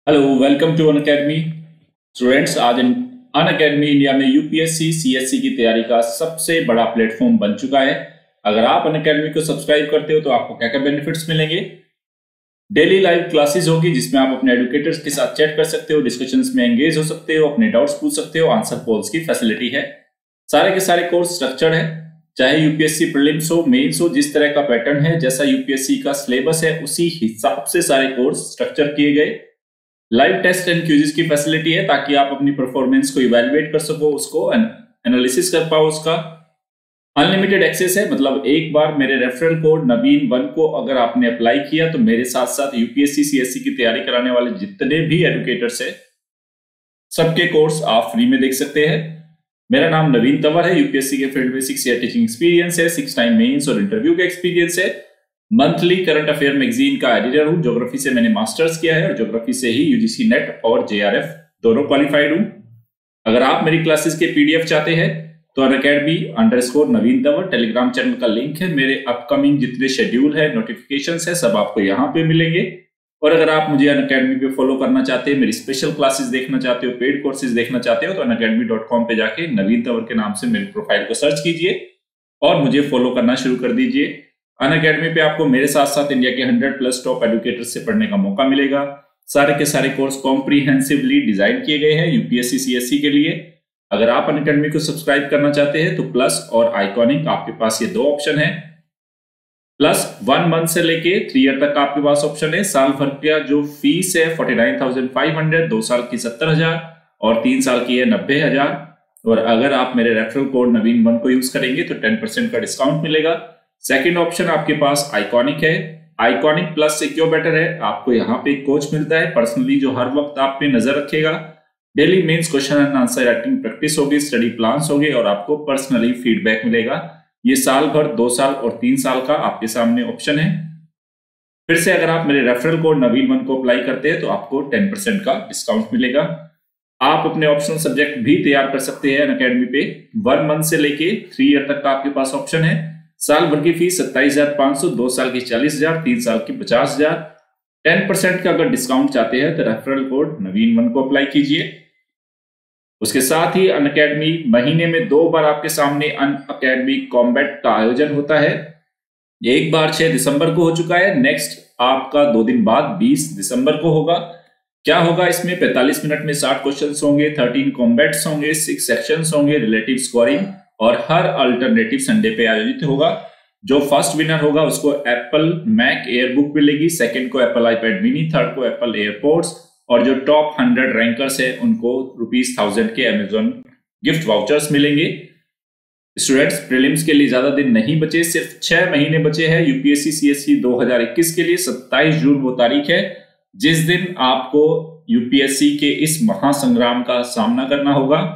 Hello, welcome to Unacademy. Students, आज Unacademy India में UPSC CSC की तैयारी का सबसे बड़ा प्लेटफॉर्म बन चुका है। अगर आप अनअकैडमी को सब्सक्राइब करते हो तो आपको क्या क्या बेनिफिट्स मिलेंगे। डेली लाइव क्लासेस होगी जिसमें आप अपने एडुकेटर्स के साथ चैट कर सकते हो, डिस्कशंस में एंगेज हो सकते हो, अपने डाउट्स पूछ सकते हो, आंसर पोल्स की फैसिलिटी है। सारे के सारे कोर्स स्ट्रक्चर्ड है, चाहे यूपीएससी प्रीलिम्स हो, मेंस हो, जिस तरह का पैटर्न है, जैसा यूपीएससी का सिलेबस है उसी हिसाब से सारे कोर्स स्ट्रक्चर किए गए। लाइव टेस्ट एंड क्विज़ेस की फैसिलिटी है ताकि आप अपनी परफॉर्मेंस को इवैल्यूएट कर सको, उसको एनालिसिस कर पाओ उसका। अनलिमिटेड एक्सेस है, मतलब एक बार मेरे रेफरल कोड नवीन 1 को अगर आपने अप्लाई किया तो मेरे साथ साथ यूपीएससी सीएससी की तैयारी कराने वाले जितने भी एडुकेटर्स है सबके कोर्स आप फ्री में देख सकते हैं। मेरा नाम नवीन तंवर है, यूपीएससी के फील्ड में 6 ईयर टीचिंग एक्सपीरियंस है, 6 टाइम मेंस और इंटरव्यू का एक्सपीरियंस है। मंथली करंट अफेयर मैगजीन का एडिटर हूं। ज्योग्राफी से मैंने मास्टर्स किया है और ज्योग्राफी से ही यूजीसी नेट और जेआरएफ दोनों क्वालिफाइड हूं। अगर आप मेरी क्लासेस के पीडीएफ चाहते हैं तो अनअकैडमी_नवीन तंवर टेलीग्राम चैनल का लिंक है। मेरे अपकमिंग जितने शेड्यूल है, नोटिफिकेशंस है, सब आपको यहाँ पे मिलेंगे। और अगर आप मुझे अनअकैडमी पे फॉलो करना चाहते हैं, मेरी स्पेशल क्लासेस देखना चाहते हो, पेड कोर्सेज देखना चाहते हो, तो unacademy.com पे जाके नवीन तंवर के नाम से मेरी प्रोफाइल को सर्च कीजिए और मुझे फॉलो करना शुरू कर दीजिए। अनअकैडमी पे आपको मेरे साथ साथ इंडिया के 100+ टॉप एडुकेटर्स से पढ़ने का मौका मिलेगा। सारे के सारे कोर्स कॉम्प्रिहेंसिवली डिजाइन किए गए हैं यूपीएससी सीएससी के लिए। अगर आप अनअकैडमी को सब्सक्राइब करना चाहते हैं तो प्लस और आइकॉनिक आपके पास ये दो ऑप्शन है। प्लस 1 मंथ से लेके 3 ईयर तक आपके पास ऑप्शन है। साल भर का जो फीस है 49,500, 2 साल की 70,000 और 3 साल की है 90,000। और अगर आप मेरे रेफरल कोड नवीन 1 को यूज करेंगे तो 10% का डिस्काउंट मिलेगा। सेकंड ऑप्शन आपके पास आइकॉनिक है। आइकॉनिक प्लस से क्यों बेटर है, आपको यहाँ पे एक कोच मिलता है पर्सनली जो हर वक्त आप पे नजर रखेगा। Daily mains question and answer writing practice होगी, स्टडी प्लान्स होंगे और आपको पर्सनली फीडबैक मिलेगा। ये साल भर, 2 साल और 3 साल का आपके सामने ऑप्शन है। फिर से अगर आप मेरे रेफरल कोड नवीन 1 को अप्लाई करते हैं तो आपको 10% का डिस्काउंट मिलेगा। आप अपने ऑप्शनल सब्जेक्ट भी तैयार कर सकते हैं अनअकैडमी पे। 1 मंथ से लेके 3 ईयर तक का आपके पास ऑप्शन है। साल भर की फीस 27,500, 2 साल की 40,000, 3 साल की 50,000। 10% का अगर डिस्काउंट चाहते हैं तो रेफरल कोड नवीन 1 को अप्लाई कीजिए। उसके साथ ही अनअकैडमी महीने में 2 बार आपके सामने अनअकैडमी कॉम्बैट का आयोजन होता है। एक बार 6 दिसंबर को हो चुका है, नेक्स्ट आपका 2 दिन बाद 20 दिसंबर को होगा। क्या होगा इसमें, 45 मिनट में 60 क्वेश्चंस होंगे, 13 कॉम्बैट्स होंगे, 6 सेक्शंस होंगे, रिलेटिव स्कोरिंग और हर अल्टरनेटिव संडे पे आयोजित होगा। जो फर्स्ट विनर होगा उसको एप्पल मैक एयर बुक मिलेगी, सेकंड को एप्पल आईपैड मिनी, थर्ड को एप्पल एयरपोर्ट्स और जो टॉप 100 रैंकर्स है उनको ₹1000 के अमेजॉन गिफ्ट वाउचर्स मिलेंगे। स्टूडेंट्स, प्रीलिम्स के लिए ज्यादा दिन नहीं बचे, सिर्फ 6 महीने बचे हैं। यूपीएससी सीएससी 2021 के लिए 27 जून वो तारीख है जिस दिन आपको यूपीएससी के इस महासंग्राम का सामना करना होगा।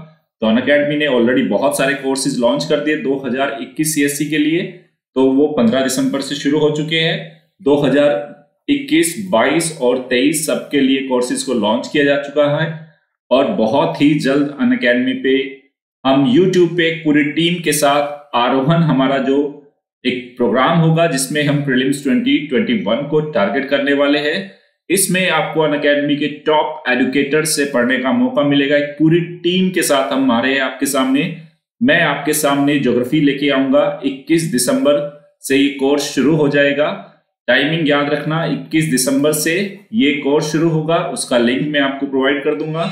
तो अनअकैडमी ने ऑलरेडी बहुत सारे कोर्सेज लॉन्च कर दिए 2021 सीएससी के लिए, तो वो 15 दिसंबर से शुरू हो चुके हैं। 2021, 22 और 23 सबके लिए कोर्सेज को लॉन्च किया जा चुका है और बहुत ही जल्द अनअकैडमी पे हम यूट्यूब पे एक पूरी टीम के साथ आरोहण, हमारा जो एक प्रोग्राम होगा जिसमें हम प्रीलिम्स 2021 को टारगेट करने वाले हैं। इसमें आपको अनअकैडमी के टॉप एडुकेटर्स से पढ़ने का मौका मिलेगा। एक पूरी टीम के साथ हम आ रहे हैं आपके सामने। मैं आपके सामने ज्योग्राफी लेके आऊंगा। 21 दिसंबर से ये कोर्स शुरू हो जाएगा। टाइमिंग याद रखना, 21 दिसंबर से ये कोर्स शुरू होगा। उसका लिंक मैं आपको प्रोवाइड कर दूंगा।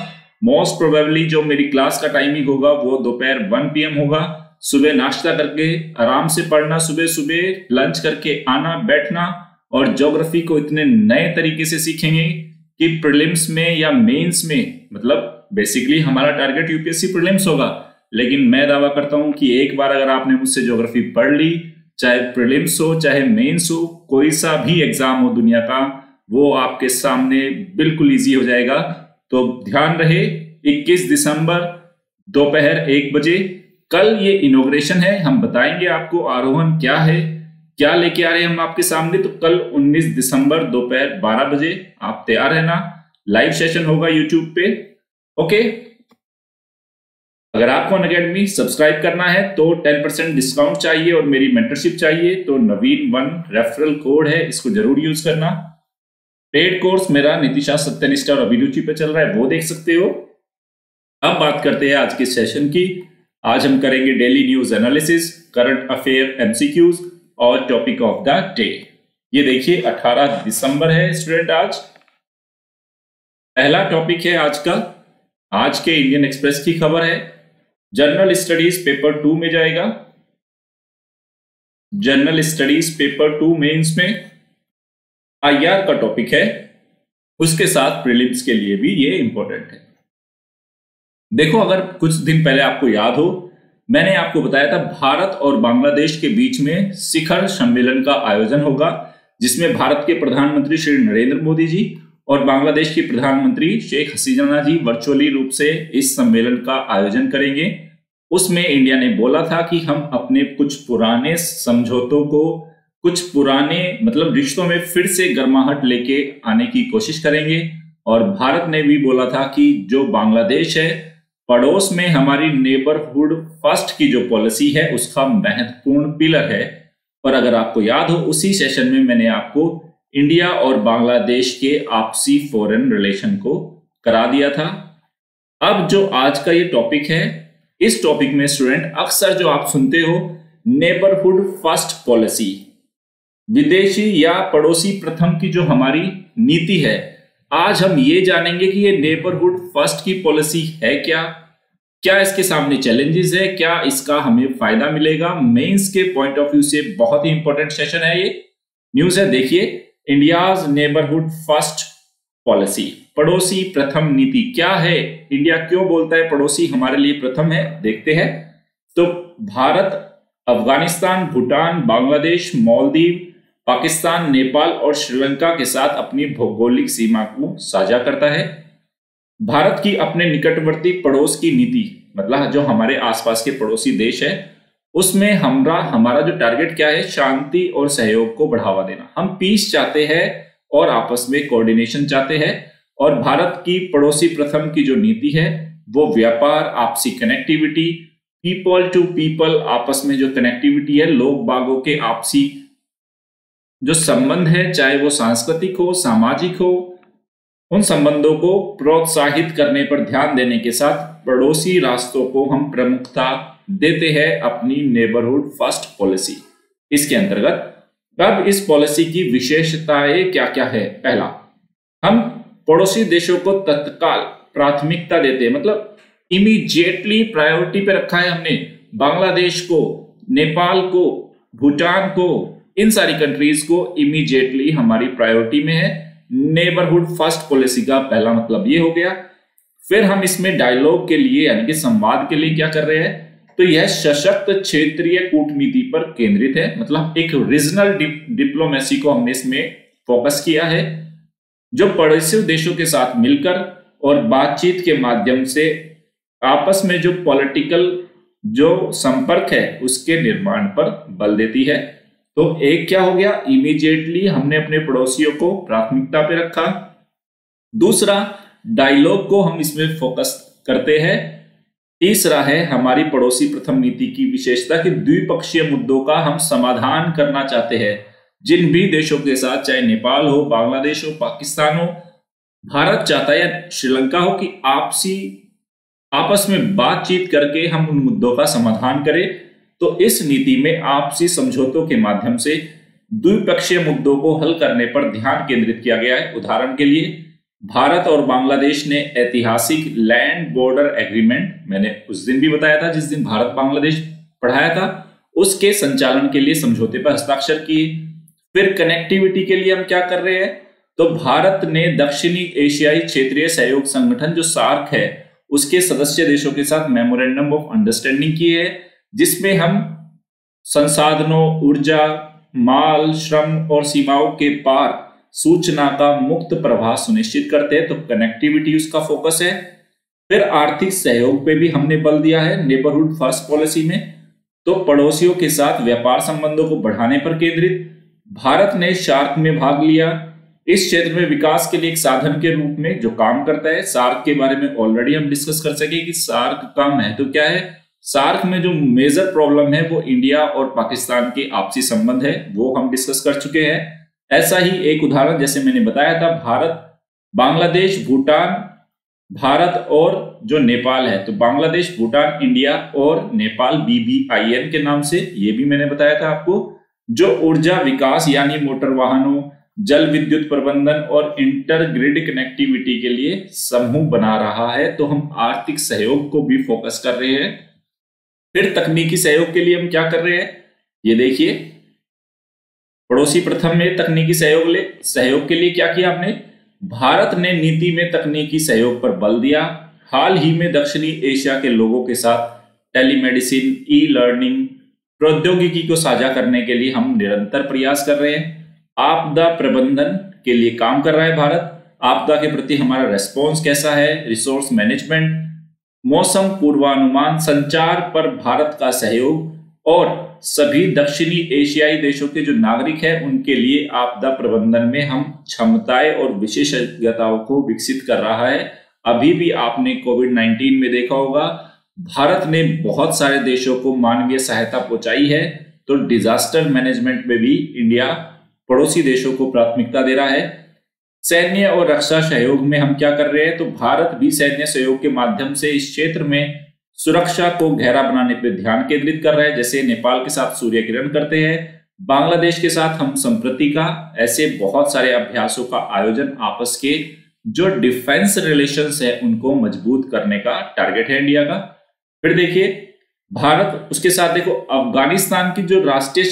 मोस्ट प्रोबेबली जो मेरी क्लास का टाइमिंग होगा वो दोपहर 1 PM होगा। सुबह नाश्ता करके आराम से पढ़ना, सुबह सुबह लंच करके आना, बैठना और ज्योग्राफी को इतने नए तरीके से सीखेंगे कि प्रीलिम्स में या मेंस में, मतलब बेसिकली हमारा टारगेट यूपीएससी प्रीलिम्स होगा, लेकिन मैं दावा करता हूं कि एक बार अगर आपने मुझसे ज्योग्राफी पढ़ ली, चाहे प्रीलिम्स हो चाहे मेंस हो, कोई सा भी एग्जाम हो दुनिया का, वो आपके सामने बिल्कुल इजी हो जाएगा। तो ध्यान रहे, 21 दिसंबर दोपहर 1 बजे कल ये इनॉग्रेशन है। हम बताएंगे आपको आरोहण क्या है, क्या लेके आ रहे हैं हम आपके सामने। तो कल 19 दिसंबर दोपहर 12 बजे आप तैयार रहना। लाइव सेशन होगा यूट्यूब पे। ओके, अगर आपको अनअकैडमी सब्सक्राइब करना है तो 10% डिस्काउंट चाहिए और मेरी मेंटरशिप चाहिए तो नवीन 1 रेफरल कोड है, इसको जरूर यूज करना। पेड कोर्स मेरा नीतिशास्त्र सत्यनिष्ठा और अभिरुचि पे चल रहा है, वो देख सकते हो। अब बात करते हैं आज के सेशन की। आज हम करेंगे daily news analysis, current affair MCQs और टॉपिक ऑफ द डे। ये देखिए 18 दिसंबर है स्टूडेंट। आज पहला टॉपिक है आज का, आज के इंडियन एक्सप्रेस की खबर है, जनरल स्टडीज पेपर 2 में जाएगा। जनरल स्टडीज पेपर 2 मेंस में आईआर का टॉपिक है, उसके साथ प्रीलिम्स के लिए भी ये इंपॉर्टेंट है। देखो, अगर कुछ दिन पहले आपको याद हो, मैंने आपको बताया था भारत और बांग्लादेश के बीच में शिखर सम्मेलन का आयोजन होगा, जिसमें भारत के प्रधानमंत्री श्री नरेंद्र मोदी जी और बांग्लादेश की प्रधानमंत्री शेख हसीना जी वर्चुअली रूप से इस सम्मेलन का आयोजन करेंगे। उसमें इंडिया ने बोला था कि हम अपने कुछ पुराने समझौतों को, कुछ पुराने रिश्तों में फिर से गर्माहट लेके आने की कोशिश करेंगे। और भारत ने भी बोला था कि जो बांग्लादेश है, पड़ोस में हमारी नेबरहुड फर्स्ट की जो पॉलिसी है उसका महत्वपूर्ण पिलर है। और अगर आपको याद हो, उसी सेशन में मैंने आपको इंडिया और बांग्लादेश के आपसी फॉरेन रिलेशन को करा दिया था। अब जो आज का ये टॉपिक है, इस टॉपिक में स्टूडेंट अक्सर जो आप सुनते हो नेबरहुड फर्स्ट पॉलिसी, विदेशी या पड़ोसी प्रथम की जो हमारी नीति है, आज हम ये जानेंगे कि ये नेबरहुड फर्स्ट की पॉलिसी है क्या इसके सामने चैलेंजेस है, क्या इसका हमें फायदा मिलेगा। मेंस के पॉइंट ऑफ व्यू से बहुत ही इंपॉर्टेंट सेशन है, ये न्यूज है। देखिए, इंडियाज नेबरहुड फर्स्ट पॉलिसी, पड़ोसी प्रथम नीति क्या है, इंडिया क्यों बोलता है पड़ोसी हमारे लिए प्रथम है, देखते हैं। तो भारत अफगानिस्तान, भूटान, बांग्लादेश, मालदीव, पाकिस्तान, नेपाल और श्रीलंका के साथ अपनी भौगोलिक सीमा को साझा करता है। भारत की अपने निकटवर्ती पड़ोस की नीति, जो हमारे आसपास के पड़ोसी देश है, उसमें हमारा जो टारगेट क्या है, शांति और सहयोग को बढ़ावा देना। हम पीस चाहते हैं और आपस में कोऑर्डिनेशन चाहते हैं। और भारत की पड़ोसी प्रथम की जो नीति है वो व्यापार, आपसी कनेक्टिविटी, पीपल टू पीपल, आपस में जो कनेक्टिविटी है, लोग बागों के आपसी जो संबंध है, चाहे वो सांस्कृतिक हो, सामाजिक हो, उन संबंधों को प्रोत्साहित करने पर ध्यान देने के साथ पड़ोसी राष्ट्रों को हम प्रमुखता देते हैं अपनी नेबरहुड फर्स्ट पॉलिसी। इसके अंतर्गत अब इस पॉलिसी की विशेषताएं क्या क्या है। पहला, हम पड़ोसी देशों को तत्काल प्राथमिकता देते हैं, इमीडिएटली प्रायोरिटी पे रखा है हमने बांग्लादेश को, नेपाल को, भूटान को, इन सारी कंट्रीज को इमीडिएटली हमारी प्रायोरिटी में है। नेबरहुड फर्स्ट पॉलिसी का पहला मतलब ये हो गया। फिर हम इसमें डायलॉग के लिए यानी कि संवाद के लिए क्या कर रहे हैं, तो यह सशक्त क्षेत्रीय कूटनीति पर केंद्रित है। एक रीजनल डिप्लोमेसी को हमने इसमें फोकस किया है, जो पड़ोसी देशों के साथ मिलकर और बातचीत के माध्यम से आपस में जो पॉलिटिकल जो संपर्क है उसके निर्माण पर बल देती है। तो एक क्या हो गया, इमीडिएटली हमने अपने पड़ोसियों को प्राथमिकता पे रखा। दूसरा, डायलॉग को हम इसमें फोकस करते हैं। तीसरा है हमारी पड़ोसी प्रथम नीति की विशेषता कि द्विपक्षीय मुद्दों का हम समाधान करना चाहते हैं। जिन भी देशों के साथ, चाहे नेपाल हो, बांग्लादेश हो, पाकिस्तान हो, भारत चाहता है या श्रीलंका हो कि आपस में बातचीत करके हम उन मुद्दों का समाधान करें। तो इस नीति में आपसी समझौतों के माध्यम से द्विपक्षीय मुद्दों को हल करने पर ध्यान केंद्रित किया गया है। उदाहरण के लिए, भारत और बांग्लादेश ने ऐतिहासिक लैंड बॉर्डर एग्रीमेंट, मैंने उस दिन भी बताया था जिस दिन भारत बांग्लादेश पढ़ाया था, उसके संचालन के लिए समझौते पर हस्ताक्षर किए। फिर कनेक्टिविटी के लिए हम क्या कर रहे हैं, तो भारत ने दक्षिणी एशियाई क्षेत्रीय सहयोग संगठन जो सार्क है उसके सदस्य देशों के साथ मेमोरेंडम ऑफ अंडरस्टैंडिंग किए है, जिसमें हम संसाधनों, ऊर्जा, माल, श्रम और सीमाओं के पार सूचना का मुक्त प्रवाह सुनिश्चित करते हैं। तो कनेक्टिविटी उसका फोकस है। फिर आर्थिक सहयोग पे भी हमने बल दिया है नेबरहुड फर्स्ट पॉलिसी में। तो पड़ोसियों के साथ व्यापार संबंधों को बढ़ाने पर केंद्रित। भारत ने सार्क में भाग लिया, इस क्षेत्र में विकास के लिए एक साधन के रूप में जो काम करता है। सार्क के बारे में ऑलरेडी हम डिस्कस कर सके कि सार्क का महत्व क्या है। सार्क में जो मेजर प्रॉब्लम है वो इंडिया और पाकिस्तान के आपसी संबंध है, वो हम डिस्कस कर चुके हैं। ऐसा ही एक उदाहरण जैसे मैंने बताया था, भारत, बांग्लादेश, भूटान, भारत और जो नेपाल है, तो बांग्लादेश, भूटान, इंडिया और नेपाल BBIN के नाम से, ये भी मैंने बताया था आपको। जो ऊर्जा विकास यानी मोटर वाहनों, जल विद्युत प्रबंधन और इंटर ग्रिड कनेक्टिविटी के लिए समूह बना रहा है, तो हम आर्थिक सहयोग को भी फोकस कर रहे हैं। फिर तकनीकी सहयोग के लिए हम क्या कर रहे हैं, ये देखिए, पड़ोसी प्रथम में तकनीकी सहयोग के लिए क्या किया आपने, भारत ने नीति में तकनीकी सहयोग पर बल दिया। हाल ही में दक्षिणी एशिया के लोगों के साथ टेलीमेडिसिन, ई लर्निंग प्रौद्योगिकी को साझा करने के लिए हम निरंतर प्रयास कर रहे हैं। आपदा प्रबंधन के लिए काम कर रहा है भारत। आपदा के प्रति हमारा रेस्पॉन्स कैसा है, रिसोर्स मैनेजमेंट, मौसम पूर्वानुमान, संचार पर भारत का सहयोग और सभी दक्षिणी एशियाई देशों के जो नागरिक हैं उनके लिए आपदा प्रबंधन में हम क्षमताएं और विशेषज्ञताओं को विकसित कर रहा है। अभी भी आपने कोविड-19 में देखा होगा, भारत ने बहुत सारे देशों को मानवीय सहायता पहुंचाई है, तो डिजास्टर मैनेजमेंट में भी इंडिया पड़ोसी देशों को प्राथमिकता दे रहा है। सैन्य और रक्षा सहयोग में हम क्या कर रहे हैं, तो भारत भी सैन्य सहयोग के माध्यम से इस क्षेत्र में सुरक्षा को गहरा बनाने पर ध्यान केंद्रित कर रहा है। जैसे नेपाल के साथ सूर्य किरण करते हैं, बांग्लादेश के साथ हम संप्रति का, ऐसे बहुत सारे अभ्यासों का आयोजन, आपस के जो डिफेंस रिलेशंस है उनको मजबूत करने का टारगेट है इंडिया का। फिर देखिए भारत, उसके साथ देखो अफगानिस्तान की जो राष्ट्रीय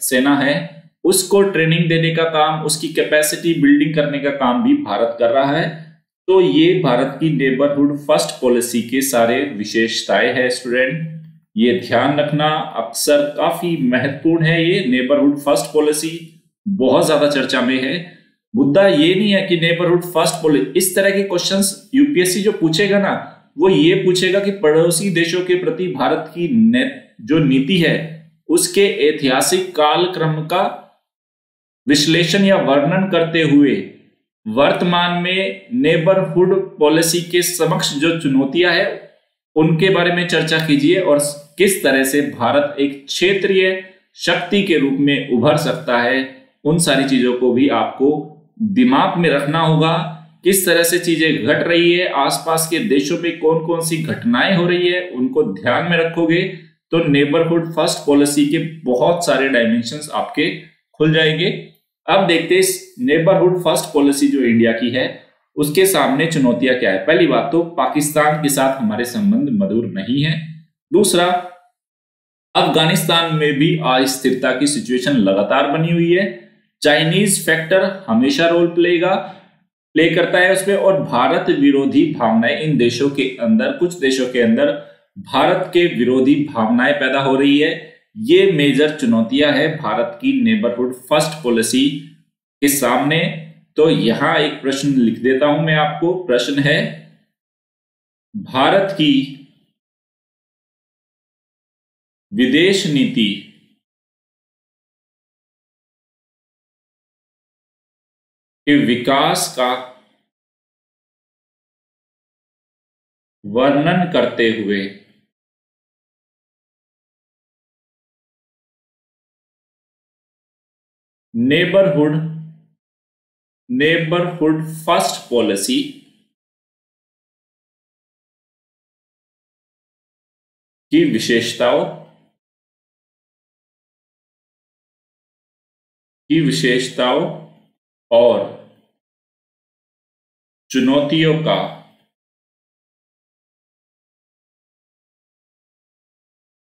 सेना है उसको ट्रेनिंग देने का काम, उसकी कैपेसिटी बिल्डिंग करने का काम भी भारत कर रहा है। तो ये भारत की नेबरहुड फर्स्ट पॉलिसी के सारे विशेषताएं है स्टूडेंट, ये ध्यान रखना अक्सर काफी महत्वपूर्ण है। ये नेबरहुड फर्स्ट पॉलिसी बहुत ज्यादा चर्चा में है। मुद्दा ये नहीं है कि नेबरहुड फर्स्ट पॉलिसी, इस तरह के क्वेश्चंस यूपीएससी जो पूछेगा ना, वो ये पूछेगा कि पड़ोसी देशों के प्रति भारत की जो नीति है उसके ऐतिहासिक कालक्रम का विश्लेषण या वर्णन करते हुए वर्तमान में नेबरहुड पॉलिसी के समक्ष जो चुनौतियां है उनके बारे में चर्चा कीजिए और किस तरह से भारत एक क्षेत्रीय शक्ति के रूप में उभर सकता है, उन सारी चीजों को भी आपको दिमाग में रखना होगा। किस तरह से चीजें घट रही है, आसपास के देशों में कौन कौन सी घटनाएं हो रही है, उनको ध्यान में रखोगे तो नेबरहुड फर्स्ट पॉलिसी के बहुत सारे डायमेंशंस आपके खुल जाएंगे। अब देखते हैं नेबरहुड फर्स्ट पॉलिसी जो इंडिया की है उसके सामने चुनौतियां क्या है। पहली बात तो पाकिस्तान के साथ हमारे संबंध मधुर नहीं है। दूसरा, अफगानिस्तान में भी अस्थिरता की सिचुएशन लगातार बनी हुई है। चाइनीज फैक्टर हमेशा रोल प्ले करता है उसमें, और भारत विरोधी भावनाएं इन देशों के अंदर, कुछ देशों के अंदर भारत के विरोधी भावनाएं पैदा हो रही है। ये मेजर चुनौतियां है भारत की नेबरहुड फर्स्ट पॉलिसी के सामने। तो यहां एक प्रश्न लिख देता हूं मैं आपको। प्रश्न है, भारत की विदेश नीति के विकास का वर्णन करते हुए नेबरहुड फर्स्ट पॉलिसी की विशेषताओं और चुनौतियों का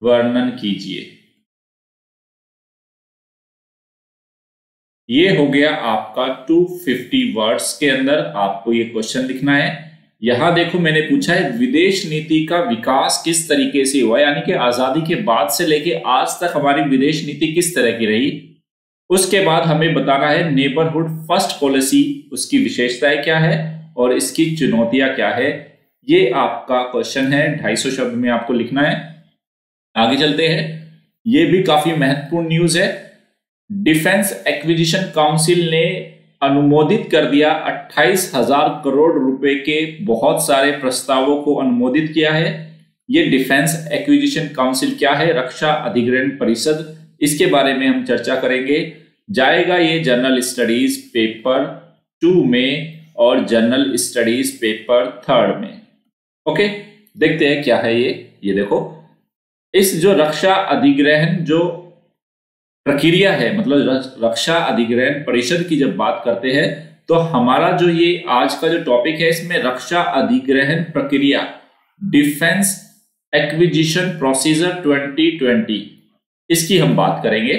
वर्णन कीजिए। ये हो गया आपका 250 वर्ड्स के अंदर आपको ये क्वेश्चन लिखना है। यहां देखो मैंने पूछा है विदेश नीति का विकास किस तरीके से हुआ, यानी कि आजादी के बाद से लेके आज तक हमारी विदेश नीति किस तरह की रही। उसके बाद हमें बताना है नेबरहुड फर्स्ट पॉलिसी, उसकी विशेषताएं क्या है और इसकी चुनौतियां क्या है। ये आपका क्वेश्चन है, 250 शब्द में आपको लिखना है। आगे चलते हैं, ये भी काफी महत्वपूर्ण न्यूज है। डिफेंस एक्विजिशन काउंसिल ने अनुमोदित कर दिया 28,000 करोड़ रुपए के बहुत सारे प्रस्तावों को अनुमोदित किया है। ये डिफेंस एक्विजिशन काउंसिल क्या है, रक्षा अधिग्रहण परिषद, इसके बारे में हम चर्चा करेंगे। जाएगा ये जनरल स्टडीज पेपर 2 में और जनरल स्टडीज पेपर 3 में। ओके, देखते हैं क्या है ये देखो, इस जो रक्षा अधिग्रहण जो प्रक्रिया है, मतलब रक्षा अधिग्रहण परिषद की जब बात करते हैं तो हमारा जो ये आज का जो टॉपिक है इसमें रक्षा अधिग्रहण प्रक्रिया डिफेंस एक्विजिशन प्रोसीजर 2020 इसकी हम बात करेंगे।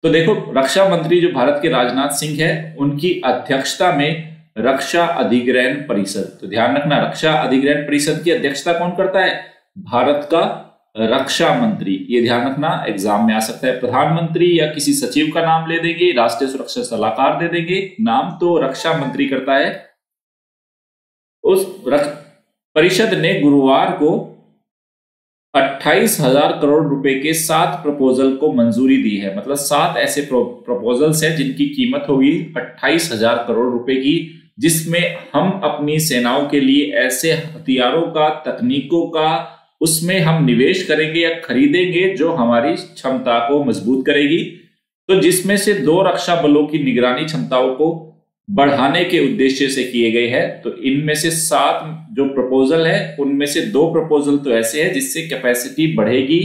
तो देखो, रक्षा मंत्री जो भारत के राजनाथ सिंह है उनकी अध्यक्षता में रक्षा अधिग्रहण परिषद, तो ध्यान रखना रक्षा अधिग्रहण परिषद की अध्यक्षता कौन करता है? भारत का रक्षा मंत्री। ये ध्यान रखना, एग्जाम में आ सकता है प्रधानमंत्री या किसी सचिव का नाम ले देंगे, राष्ट्रीय सुरक्षा सलाहकार दे देंगे, नाम तो रक्षा मंत्री करता है। उस परिषद ने गुरुवार को 28,000 करोड़ रुपए के 7 प्रपोजल को मंजूरी दी है। मतलब 7 ऐसे प्रपोजल्स हैं जिनकी कीमत होगी 28,000 करोड़ रुपए की, जिसमें हम अपनी सेनाओं के लिए ऐसे हथियारों का, तकनीकों का उसमें हम निवेश करेंगे या खरीदेंगे जो हमारी क्षमता को मजबूत करेगी। तो जिसमें से 2 रक्षा बलों की निगरानी क्षमताओं को बढ़ाने के उद्देश्य से किए गए हैं। तो इनमें से 7 जो प्रपोजल है उनमें से 2 प्रपोजल तो ऐसे हैं जिससे कैपेसिटी बढ़ेगी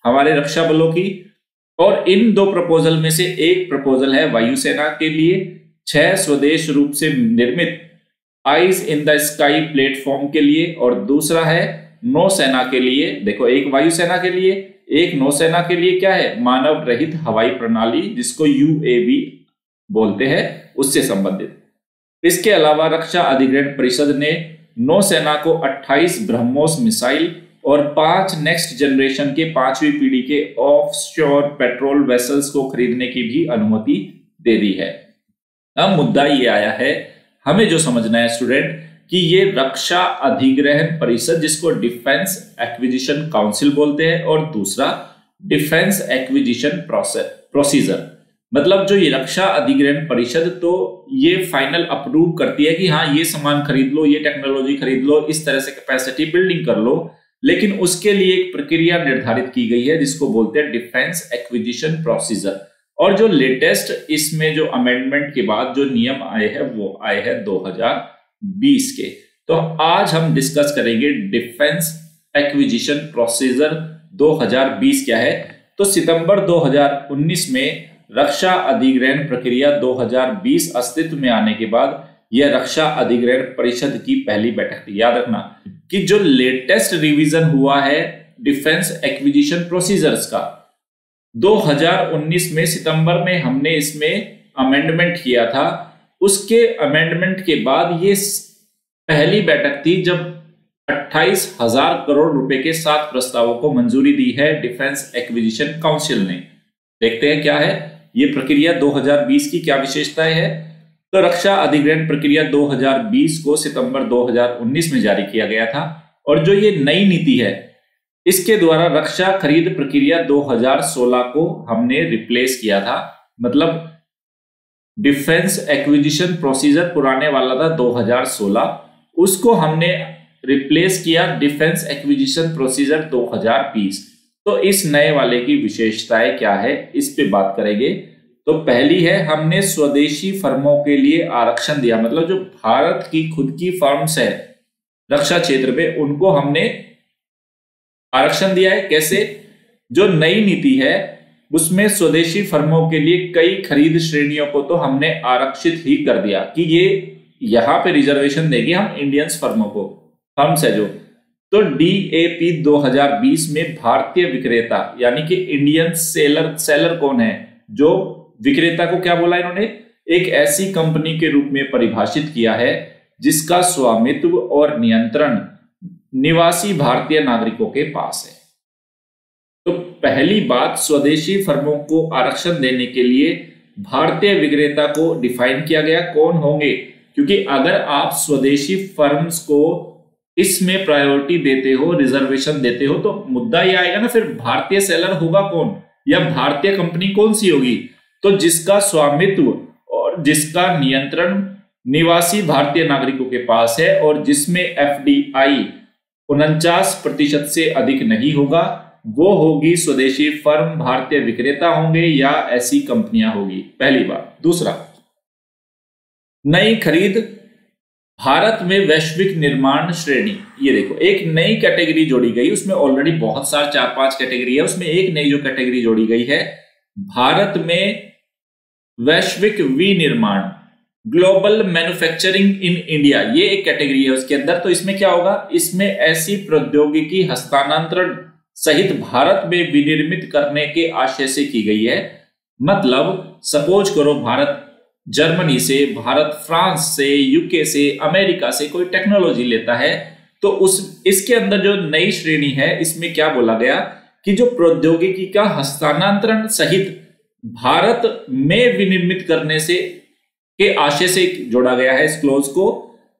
हमारे रक्षा बलों की, और इन 2 प्रपोजल में से एक प्रपोजल है वायुसेना के लिए 6 स्वदेश रूप से निर्मित eyes in the sky platform के लिए, और दूसरा है नौसेना के लिए। देखो, एक वायुसेना के लिए, एक नौसेना के लिए क्या है? मानव रहित हवाई प्रणाली, जिसको UAV बोलते हैं, उससे संबंधित। इसके अलावा रक्षा अधिग्रहण परिषद ने नौसेना को 28 ब्रह्मोस मिसाइल और 5 नेक्स्ट जनरेशन के 5वीं पीढ़ी के ऑफशोर पेट्रोल वेसल्स को खरीदने की भी अनुमति दे दी है। अब मुद्दा ये आया है, हमें जो समझना है स्टूडेंट, कि ये रक्षा अधिग्रहण परिषद, जिसको डिफेंस एक्विजिशन काउंसिल बोलते हैं, और दूसरा डिफेंस एक्विजिशन प्रोसीजर, मतलब जो ये रक्षा अधिग्रहण परिषद तो ये फाइनल अप्रूव करती है कि हाँ ये सामान खरीद लो, ये टेक्नोलॉजी खरीद लो, इस तरह से कैपेसिटी बिल्डिंग कर लो, लेकिन उसके लिए एक प्रक्रिया निर्धारित की गई है जिसको बोलते हैं डिफेंस एक्विजिशन प्रोसीजर। और जो लेटेस्ट इसमें जो अमेंडमेंट के बाद जो नियम आए हैं वो आए हैं 2020 के। तो आज हम डिस्कस करेंगे डिफेंस एक्विजिशन प्रोसीजर 2020 क्या है। तो सितंबर 2019 में रक्षा अधिग्रहण प्रक्रिया 2020 अस्तित्व में आने के बाद यह रक्षा अधिग्रहण परिषद की पहली बैठक थी। याद रखना कि जो लेटेस्ट रिवीजन हुआ है डिफेंस एक्विजिशन प्रोसीजर्स का 2019 में सितंबर में हमने इसमें अमेंडमेंट किया था। उसके अमेंडमेंट के बाद ये पहली बैठक थी जब 28,000 करोड़ रुपए के 7 प्रस्तावों को मंजूरी दी है डिफेंस एक्विजिशन काउंसिल ने। देखते हैं क्या है ये प्रक्रिया 2020 की, क्या विशेषताएं है। तो रक्षा अधिग्रहण प्रक्रिया 2020 को सितंबर 2019 में जारी किया गया था, और जो ये नई नीति है इसके द्वारा रक्षा खरीद प्रक्रिया 2016 को हमने रिप्लेस किया था। मतलब डिफेंस एक्विजिशन प्रोसीजर पुराने वाला था 2016, उसको हमने रिप्लेस किया डिफेंस एक्विजिशन प्रोसीजर 2020। तो इस नए वाले की विशेषताएं क्या है इस पे बात करेंगे। तो पहली है, हमने स्वदेशी फर्मों के लिए आरक्षण दिया। मतलब जो भारत की खुद की फर्म्स है रक्षा क्षेत्र में उनको हमने आरक्षण दिया है। कैसे? जो नई नीति है उसमें स्वदेशी फर्मों के लिए कई खरीद श्रेणियों को तो हमने आरक्षित ही कर दिया कि ये यहां पे रिजर्वेशन देंगे हम इंडियंस फर्मों को, फर्म्स है जो। तो DAP 2020 में भारतीय विक्रेता यानी कि इंडियन सेलर कौन है? जो विक्रेता को क्या बोला इन्होंने? एक ऐसी कंपनी के रूप में परिभाषित किया है जिसका स्वामित्व और नियंत्रण निवासी भारतीय नागरिकों के पास है। तो पहली बात, स्वदेशी फर्मों को आरक्षण देने के लिए भारतीय विक्रेता को डिफाइन किया गया कौन होंगे, क्योंकि अगर आप स्वदेशी फर्म्स को इसमें प्रायोरिटी देते हो, रिजर्वेशन देते हो, तो मुद्दा ये आएगा ना फिर भारतीय सेलर होगा कौन या भारतीय कंपनी कौन सी होगी? तो जिसका स्वामित्व और जिसका नियंत्रण निवासी भारतीय नागरिकों के पास है और जिसमें FDI 49% से अधिक नहीं होगा, वो होगी स्वदेशी फर्म, भारतीय विक्रेता होंगे या ऐसी कंपनियां होगी, पहली बात। दूसरा, नई खरीद भारत में वैश्विक निर्माण श्रेणी। ये देखो एक नई कैटेगरी जोड़ी गई, उसमें ऑलरेडी बहुत सारे 4-5 कैटेगरी है, उसमें एक नई जो कैटेगरी जोड़ी गई है भारत में वैश्विक विनिर्माण, ग्लोबल मैन्युफैक्चरिंग इन इंडिया, ये एक कैटेगरी है उसके अंदर। तो इसमें क्या होगा, इसमें ऐसी प्रौद्योगिकी हस्तांतरण सहित भारत में विनिर्मित करने के आशय से की गई है। मतलब सपोज करो भारत जर्मनी से, भारत फ्रांस से, यूके से, अमेरिका से कोई टेक्नोलॉजी लेता है, तो इसके अंदर जो नई श्रेणी है इसमें क्या बोला गया कि जो प्रौद्योगिकी का हस्तांतरण सहित भारत में विनिर्मित करने से के आशय से जोड़ा गया है इस क्लोज को,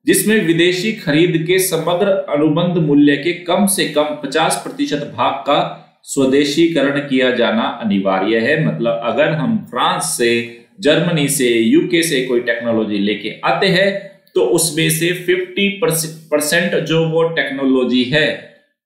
जिसमें विदेशी खरीद के समग्र अनुबंध मूल्य के कम से कम 50% भाग का स्वदेशीकरण किया जाना अनिवार्य है। मतलब अगर हम फ्रांस से, जर्मनी से, यूके से कोई टेक्नोलॉजी लेके आते हैं तो उसमें से 50% जो वो टेक्नोलॉजी है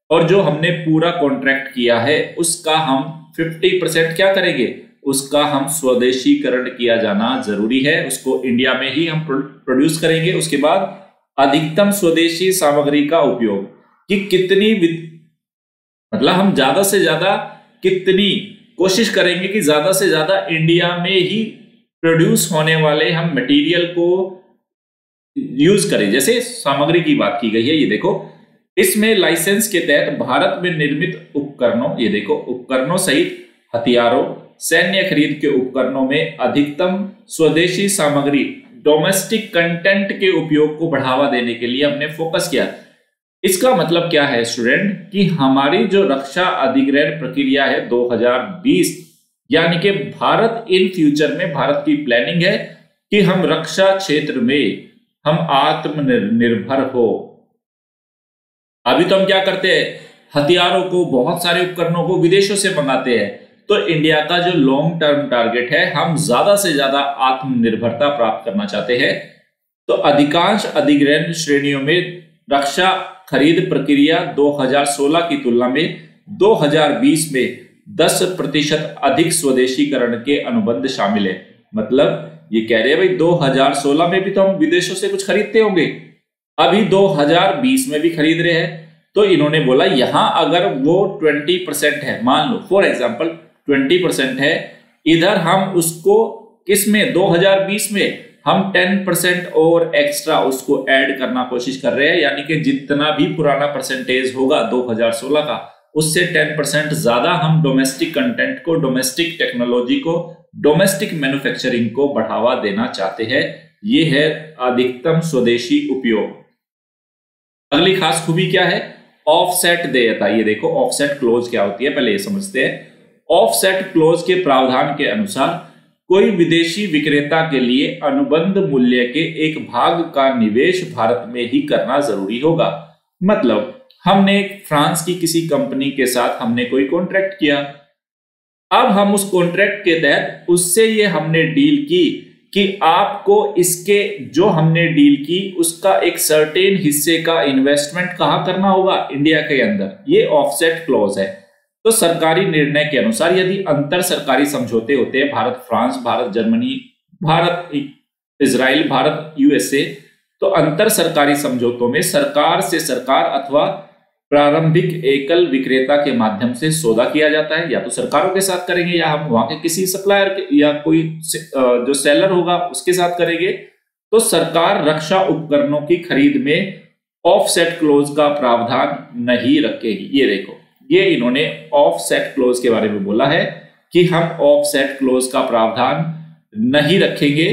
और जो हमने पूरा कॉन्ट्रैक्ट किया है उसका हम 50% क्या करेंगे, उसका हम स्वदेशीकरण किया जाना जरूरी है, उसको इंडिया में ही हम प्रोड्यूस करेंगे। उसके बाद अधिकतम स्वदेशी सामग्री का उपयोग कि कितनी, मतलब हम ज्यादा से ज्यादा कितनी कोशिश करेंगे कि ज्यादा से ज्यादा इंडिया में ही प्रोड्यूस होने वाले हम मटेरियल को यूज करें। जैसे सामग्री की बात की गई है, ये देखो इसमें लाइसेंस के तहत भारत में निर्मित उपकरणों, ये देखो उपकरणों सहित हथियारों, सैन्य खरीद के उपकरणों में अधिकतम स्वदेशी सामग्री, डोमेस्टिक कंटेंट के उपयोग को बढ़ावा देने के लिए हमने फोकस किया। इसका मतलब क्या है स्टूडेंट कि हमारी जो रक्षा अधिग्रहण प्रक्रिया है 2020, यानी कि भारत इन फ्यूचर में, भारत की प्लानिंग है कि हम रक्षा क्षेत्र में हम आत्मनिर्भर हो। अभी तो हम क्या करते हैं, हथियारों को, बहुत सारे उपकरणों को विदेशों से मंगाते हैं। तो इंडिया का जो लॉन्ग टर्म टारगेट है, हम ज्यादा से ज्यादा आत्मनिर्भरता प्राप्त करना चाहते हैं। तो अधिकांश अधिग्रहण श्रेणियों में रक्षा खरीद प्रक्रिया 2016 की तुलना में 2020 में 10% अधिक स्वदेशीकरण के अनुबंध शामिल है। मतलब ये कह रहे हैं भाई 2016 में भी तो हम विदेशों से कुछ खरीदते होंगे, अभी 2020 में भी खरीद रहे हैं। तो इन्होंने बोला यहां अगर वो 20% है, मान लो फॉर एग्जांपल 20% है, इधर हम उसको किसमें 2020 में हम 10% और एक्स्ट्रा उसको ऐड करना कोशिश कर रहे हैं, यानी कि जितना भी पुराना परसेंटेज होगा 2016 का, उससे 10% ज्यादा हम डोमेस्टिक कंटेंट को, डोमेस्टिक टेक्नोलॉजी को, डोमेस्टिक मैन्युफैक्चरिंग को बढ़ावा देना चाहते हैं। ये है अधिकतम स्वदेशी उपयोग। अगली खास खूबी क्या है, ऑफसेट देयता। ये देखो ऑफसेट क्लोज क्या होती है, पहले ये समझते हैं। ऑफसेट क्लोज के प्रावधान के अनुसार कोई विदेशी विक्रेता के लिए अनुबंध मूल्य के एक भाग का निवेश भारत में ही करना जरूरी होगा। मतलब हमने फ्रांस की किसी कंपनी के साथ हमने कोई कॉन्ट्रैक्ट किया, अब हम उस कॉन्ट्रैक्ट के तहत उससे ये हमने डील की कि आपको इसके जो हमने डील की उसका एक सर्टेन हिस्से का इन्वेस्टमेंट कहां करना होगा, इंडिया के अंदर। ये ऑफसेट क्लॉज है। तो सरकारी निर्णय के अनुसार यदि अंतर सरकारी समझौते होते हैं, Bharat France, Bharat Germany, Bharat Israel, Bharat USA, तो अंतर सरकारी समझौतों में सरकार से सरकार अथवा प्रारंभिक एकल विक्रेता के माध्यम से सौदा किया जाता है। या तो सरकारों के साथ करेंगे या हम वहां के किसी सप्लायर या कोई जो सेलर होगा उसके साथ करेंगे। तो सरकार रक्षा उपकरणों की खरीद में ऑफसेट क्लोज का प्रावधान नहीं रखेगी। ये देखो, ये इन्होंने ऑफसेट क्लोज के बारे में बोला है कि हम ऑफसेट क्लोज का प्रावधान नहीं रखेंगे।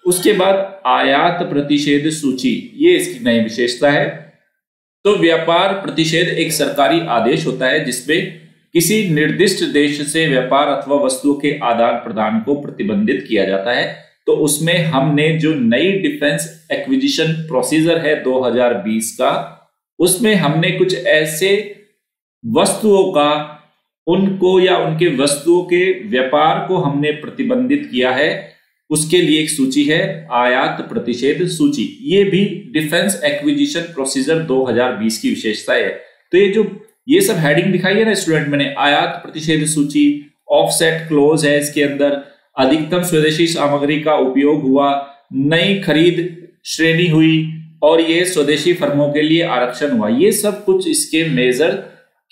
उसके बाद आयात प्रतिषेध सूची, ये इसकी नई विशेषता है। तो व्यापार प्रतिषेध एक सरकारी आदेश होता है जिसमें किसी निर्दिष्ट देश से व्यापार अथवा वस्तुओं के आदान प्रदान को प्रतिबंधित किया जाता है। तो उसमें हमने जो नई डिफेंस एक्विजिशन प्रोसीजर है 2020 का, उसमें हमने कुछ ऐसे वस्तुओं का, उनको या उनके वस्तुओं के व्यापार को हमने प्रतिबंधित किया है। उसके लिए एक सूची है आयात प्रतिषेध सूची। ये भी डिफेंस एक्विजिशन प्रोसीजर 2020 की विशेषता है। तो ये जो ये सब हेडिंग दिखाई है ना स्टूडेंट मैंने, आयात प्रतिषेध सूची, ऑफसेट क्लोज है इसके अंदर, अधिकतम स्वदेशी सामग्री का उपयोग हुआ, नई खरीद श्रेणी हुई और ये स्वदेशी फर्मों के लिए आरक्षण हुआ। ये सब कुछ इसके मेजर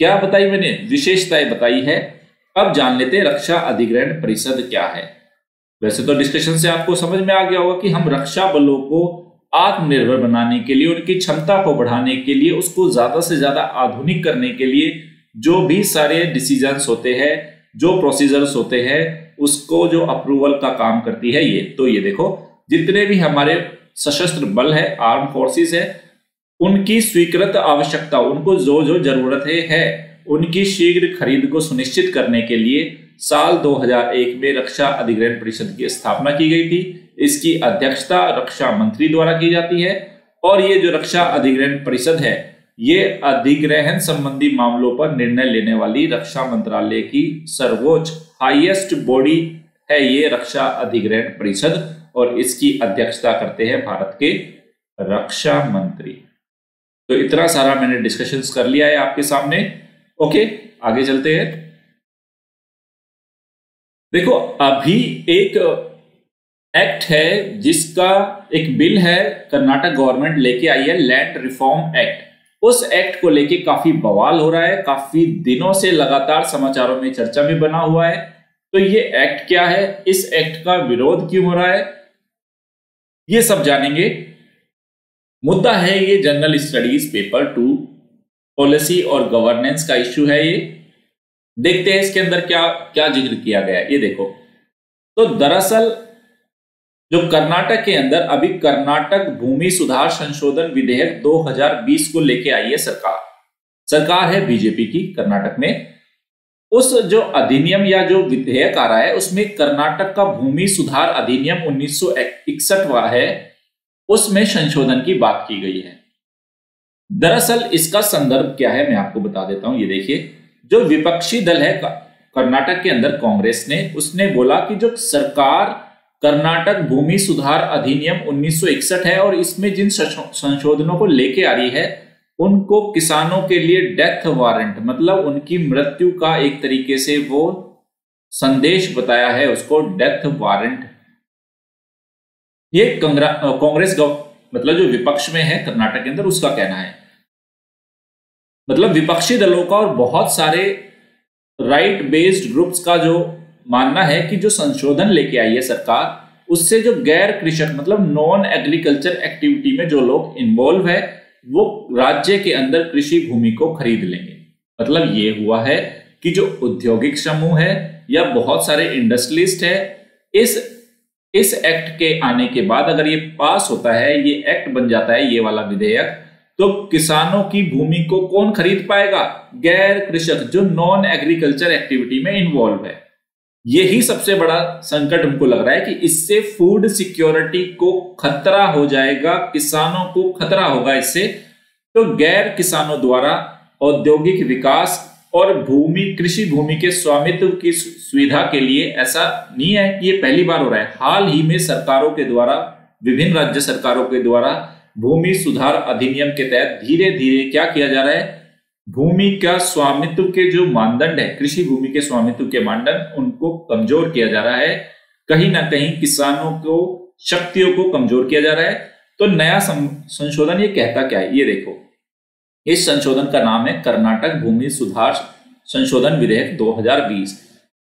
क्या बताई मैंने, विशेषताएं बताई है। अब जान लेते हैं रक्षा अधिग्रहण परिषद क्या है। वैसे तो डिस्कशन से आपको समझ में आ गया होगा कि हम रक्षा बलों को आत्मनिर्भर बनाने के लिए, उनकी क्षमता को बढ़ाने के लिए, उसको ज्यादा से ज्यादा आधुनिक करने के लिए जो भी सारे डिसीजंस होते हैं, जो प्रोसीजर्स होते हैं, उसको जो अप्रूवल का काम करती है ये। तो ये देखो जितने भी हमारे सशस्त्र बल है, आर्म फोर्सेस है, उनकी स्वीकृत आवश्यकता, उनको जो जो जरूरत है उनकी शीघ्र खरीद को सुनिश्चित करने के लिए साल 2001 में रक्षा अधिग्रहण परिषद की स्थापना की गई थी। इसकी अध्यक्षता रक्षा मंत्री द्वारा की जाती है और ये जो रक्षा अधिग्रहण परिषद है ये अधिग्रहण संबंधी मामलों पर निर्णय लेने वाली रक्षा मंत्रालय की सर्वोच्च हाईएस्ट बॉडी है ये रक्षा अधिग्रहण परिषद, और इसकी अध्यक्षता करते हैं भारत के रक्षा मंत्री। तो इतना सारा मैंने डिस्कशंस कर लिया है आपके सामने। ओके, आगे चलते हैं। देखो अभी एक एक्ट है जिसका एक बिल है, कर्नाटक गवर्नमेंट लेके आई है, लैंड रिफॉर्म एक्ट। उस एक्ट को लेके काफी बवाल हो रहा है, काफी दिनों से लगातार समाचारों में चर्चा में बना हुआ है। तो ये एक्ट क्या है, इस एक्ट का विरोध क्यों हो रहा है, ये सब जानेंगे। मुद्दा है ये जनरल स्टडीज पेपर 2 पॉलिसी और गवर्नेंस का इश्यू है ये। देखते हैं इसके अंदर क्या क्या जिक्र किया गया है। ये देखो, तो दरअसल जो कर्नाटक के अंदर अभी कर्नाटक भूमि सुधार संशोधन विधेयक 2020 को लेके आई है सरकार है बीजेपी की कर्नाटक में। उस जो अधिनियम या जो विधेयक आ रहा है उसमें कर्नाटक का भूमि सुधार अधिनियम 1961 है, उसमें संशोधन की बात की गई है। दरअसल इसका संदर्भ क्या है मैं आपको बता देता हूं। ये देखिए, जो विपक्षी दल है कर्नाटक के अंदर कांग्रेस ने, उसने बोला कि जो सरकार कर्नाटक भूमि सुधार अधिनियम 1961 है और इसमें जिन संशोधनों को लेके आ रही है उनको किसानों के लिए डेथ वारंट, मतलब उनकी मृत्यु का एक तरीके से वो संदेश बताया है, उसको डेथ वारंट। ये कांग्रेस मतलब जो विपक्ष में है कर्नाटक के अंदर उसका कहना है। मतलब विपक्षी दलों का और बहुत सारे राइट बेस्ड ग्रुप्स का जो मानना है कि जो संशोधन लेके आई है सरकार, उससे जो गैर कृषक मतलब नॉन एग्रीकल्चर एक्टिविटी में जो लोग इन्वॉल्व है वो राज्य के अंदर कृषि भूमि को खरीद लेंगे। मतलब ये हुआ है कि जो औद्योगिक समूह है या बहुत सारे इंडस्ट्रियलिस्ट है, इस एक्ट के आने के बाद अगर ये पास होता है, ये एक्ट बन जाता है ये वाला विधेयक, तो किसानों की भूमि को कौन खरीद पाएगा, गैर कृषक जो नॉन एग्रीकल्चर एक्टिविटी में इन्वॉल्व है। यही सबसे बड़ा संकट हमको लग रहा है कि इससे फूड सिक्योरिटी को खतरा हो जाएगा, किसानों को खतरा होगा इससे। तो गैर किसानों द्वारा औद्योगिक विकास और कृषि भूमि के स्वामित्व की सुविधा के लिए, ऐसा नहीं है कि ये पहली बार हो रहा है, हाल ही में सरकारों के द्वारा, विभिन्न राज्य सरकारों के द्वारा भूमि सुधार अधिनियम के तहत धीरे धीरे क्या किया जा रहा है, भूमि का स्वामित्व के जो मानदंड है, कृषि भूमि के स्वामित्व के मानदंड, उनको कमजोर किया जा रहा है। कहीं ना कहीं किसानों को शक्तियों को कमजोर किया जा रहा है। तो नया संशोधन ये कहता क्या है, ये देखो, इस संशोधन का नाम है कर्नाटक भूमि सुधार संशोधन विधेयक 2020।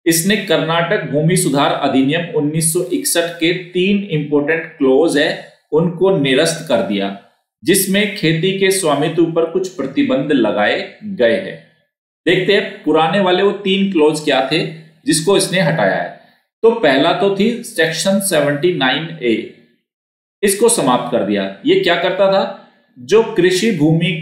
इसने कर्नाटक भूमि सुधार अधिनियम 1961 के 3 इंपोर्टेंट क्लोज है उनको निरस्त कर दिया, जिसमें खेती के स्वामित्व पर कुछ प्रतिबंध लगाए गए हैं। देखते हैं पुराने वाले वो 3 क्लोज क्या थे जिसको इसने हटाया है। तो पहला तो थी सेक्शन 79A, इसको समाप्त कर दिया। ये क्या करता था, जो कृषि भूमि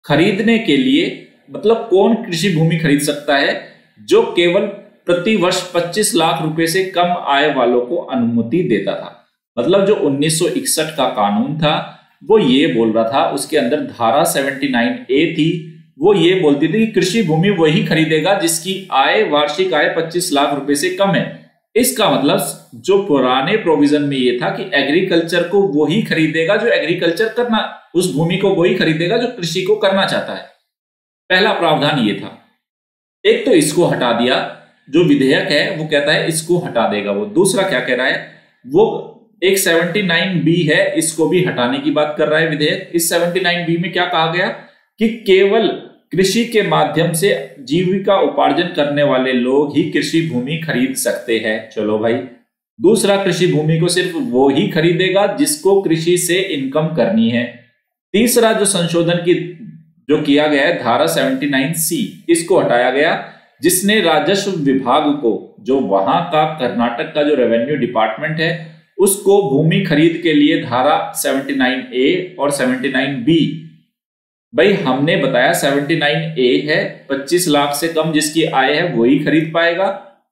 खरीदने के लिए, मतलब कौन कृषि भूमि खरीद सकता है, जो केवल प्रति वर्ष 25 लाख रुपए से कम आय वालों को अनुमति देता था। मतलब जो 1961 का कानून था वो ये बोल रहा था, उसके अंदर धारा 79A थी, वो ये बोलती थी कि कृषि भूमि वही खरीदेगा जिसकी आय, वार्षिक आय 25 लाख रुपए से कम है। इसका मतलब जो पुराने प्रोविजन में ये था कि एग्रीकल्चर को वही खरीदेगा जो एग्रीकल्चर करना, उस भूमि को वही खरीदेगा जो कृषि को करना चाहता है। पहला प्रावधान ये था। एक तो इसको हटा दिया, जो विधेयक है वो कहता है इसको हटा देगा वो। दूसरा क्या कह रहा है, वो एक 79B है, इसको भी हटाने की बात कर रहा है विधेयक। इस 79B में क्या कहा गया कि केवल कृषि के माध्यम से जीविका उपार्जन करने वाले लोग ही कृषि भूमि खरीद सकते हैं। चलो भाई, दूसरा, कृषि भूमि को सिर्फ वो ही खरीदेगा जिसको कृषि से इनकम करनी है। तीसरा जो संशोधन की जो किया गया है धारा 79C, इसको हटाया गया, जिसने राजस्व विभाग को, जो वहां का कर्नाटक का जो रेवेन्यू डिपार्टमेंट है, उसको भूमि खरीद के लिए धारा 79A और 79B, भाई हमने बताया 79A है 25 लाख से कम जिसकी आय है वही खरीद पाएगा।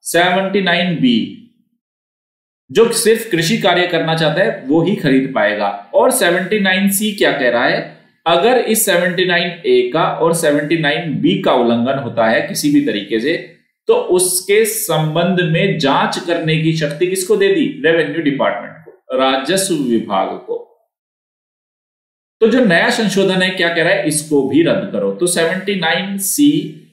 79B जो सिर्फ कृषि कार्य करना चाहता है वो ही खरीद पाएगा। और 79C क्या कह रहा है, अगर इस 79A का और 79B का उल्लंघन होता है किसी भी तरीके से, तो उसके संबंध में जांच करने की शक्ति किसको दे दी, रेवेन्यू डिपार्टमेंट को, राजस्व विभाग को। तो जो नया संशोधन है क्या कह रहा है, इसको भी रद्द करो। तो 79C,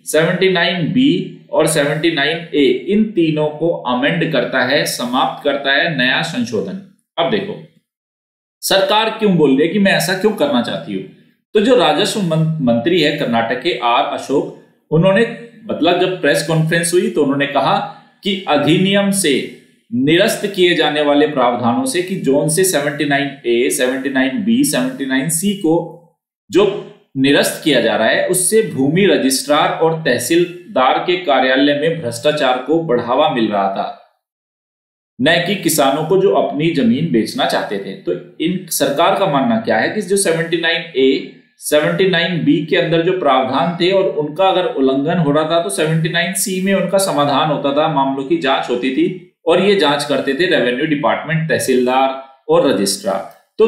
79B और 79A इन तीनों को अमेंड करता है, समाप्त करता है नया संशोधन। अब देखो सरकार क्यों बोल रही है कि मैं ऐसा क्यों करना चाहती हूं। तो जो राजस्व मंत्री है कर्नाटक के आर अशोक, उन्होंने मतलब जब प्रेस कॉन्फ्रेंस हुई तो उन्होंने कहा कि अधिनियम से निरस्त किए जाने वाले प्रावधानों से, कि जोन से 79A, 79B, 79C को जो निरस्त किया जा रहा है, उससे भूमि रजिस्ट्रार और तहसीलदार के कार्यालय में भ्रष्टाचार को बढ़ावा मिल रहा था, न कि किसानों को जो अपनी जमीन बेचना चाहते थे। तो इन सरकार का मानना क्या है कि जो 79A, 79B के अंदर जो प्रावधान थे और उनका अगर उल्लंघन हो रहा था तो 79C में उनका समाधान होता था, मामलों की जांच होती थी और ये जांच करते थे रेवेन्यू डिपार्टमेंट, तहसीलदार और रजिस्ट्रार। तो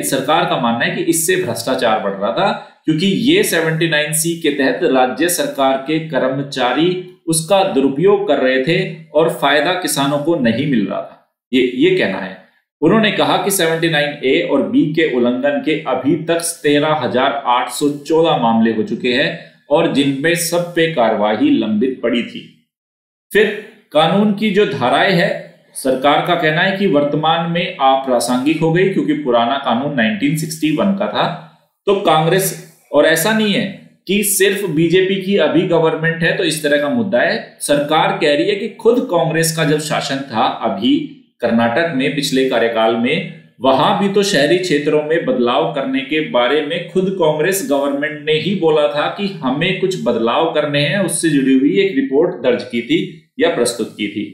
सरकार का मानना है कि इससे भ्रष्टाचार बढ़ रहा था, क्योंकि ये 79C के तहत राज्य सरकार के कर्मचारी उसका दुरुपयोग कर रहे थे और फायदा किसानों को नहीं मिल रहा था, ये कहना है। उन्होंने कहा कि 79A और B के उल्लंघन के अभी तक 13,814 मामले हो चुके हैं और जिनमें सब पे कार्यवाही लंबित पड़ी थी। फिर कानून की जो धाराएं है, सरकार का कहना है कि वर्तमान में अप्रासंगिक हो गई, क्योंकि पुराना कानून 1961 का था। तो कांग्रेस, और ऐसा नहीं है कि सिर्फ बीजेपी की अभी गवर्नमेंट है तो इस तरह का मुद्दा है, सरकार कह रही है कि खुद कांग्रेस का जब शासन था अभी कर्नाटक में पिछले कार्यकाल में, वहां भी तो शहरी क्षेत्रों में बदलाव करने के बारे में खुद कांग्रेस गवर्नमेंट ने ही बोला था कि हमें कुछ बदलाव करने हैं, उससे जुड़ी हुई एक रिपोर्ट दर्ज की थी या प्रस्तुत की थी।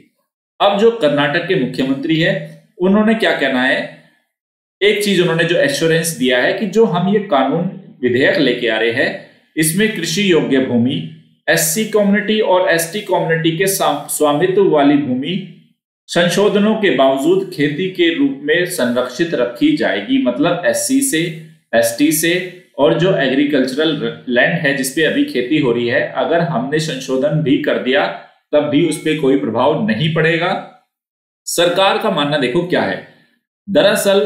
अब जो कर्नाटक के मुख्यमंत्री है, उन्होंने क्या कहना है, एक चीज उन्होंने जो एश्योरेंस दिया है कि जो हम ये कानून विधेयक लेके आ रहे हैं, इसमें कृषि योग्य भूमि SC कम्युनिटी और ST कम्युनिटी के स्वामित्व वाली भूमि संशोधनों के बावजूद खेती के रूप में संरक्षित रखी जाएगी। मतलब SC से, ST से और जो एग्रीकल्चरल लैंड है जिसपे अभी खेती हो रही है, अगर हमने संशोधन भी कर दिया तब भी उस पर कोई प्रभाव नहीं पड़ेगा। सरकार का मानना देखो क्या है, दरअसल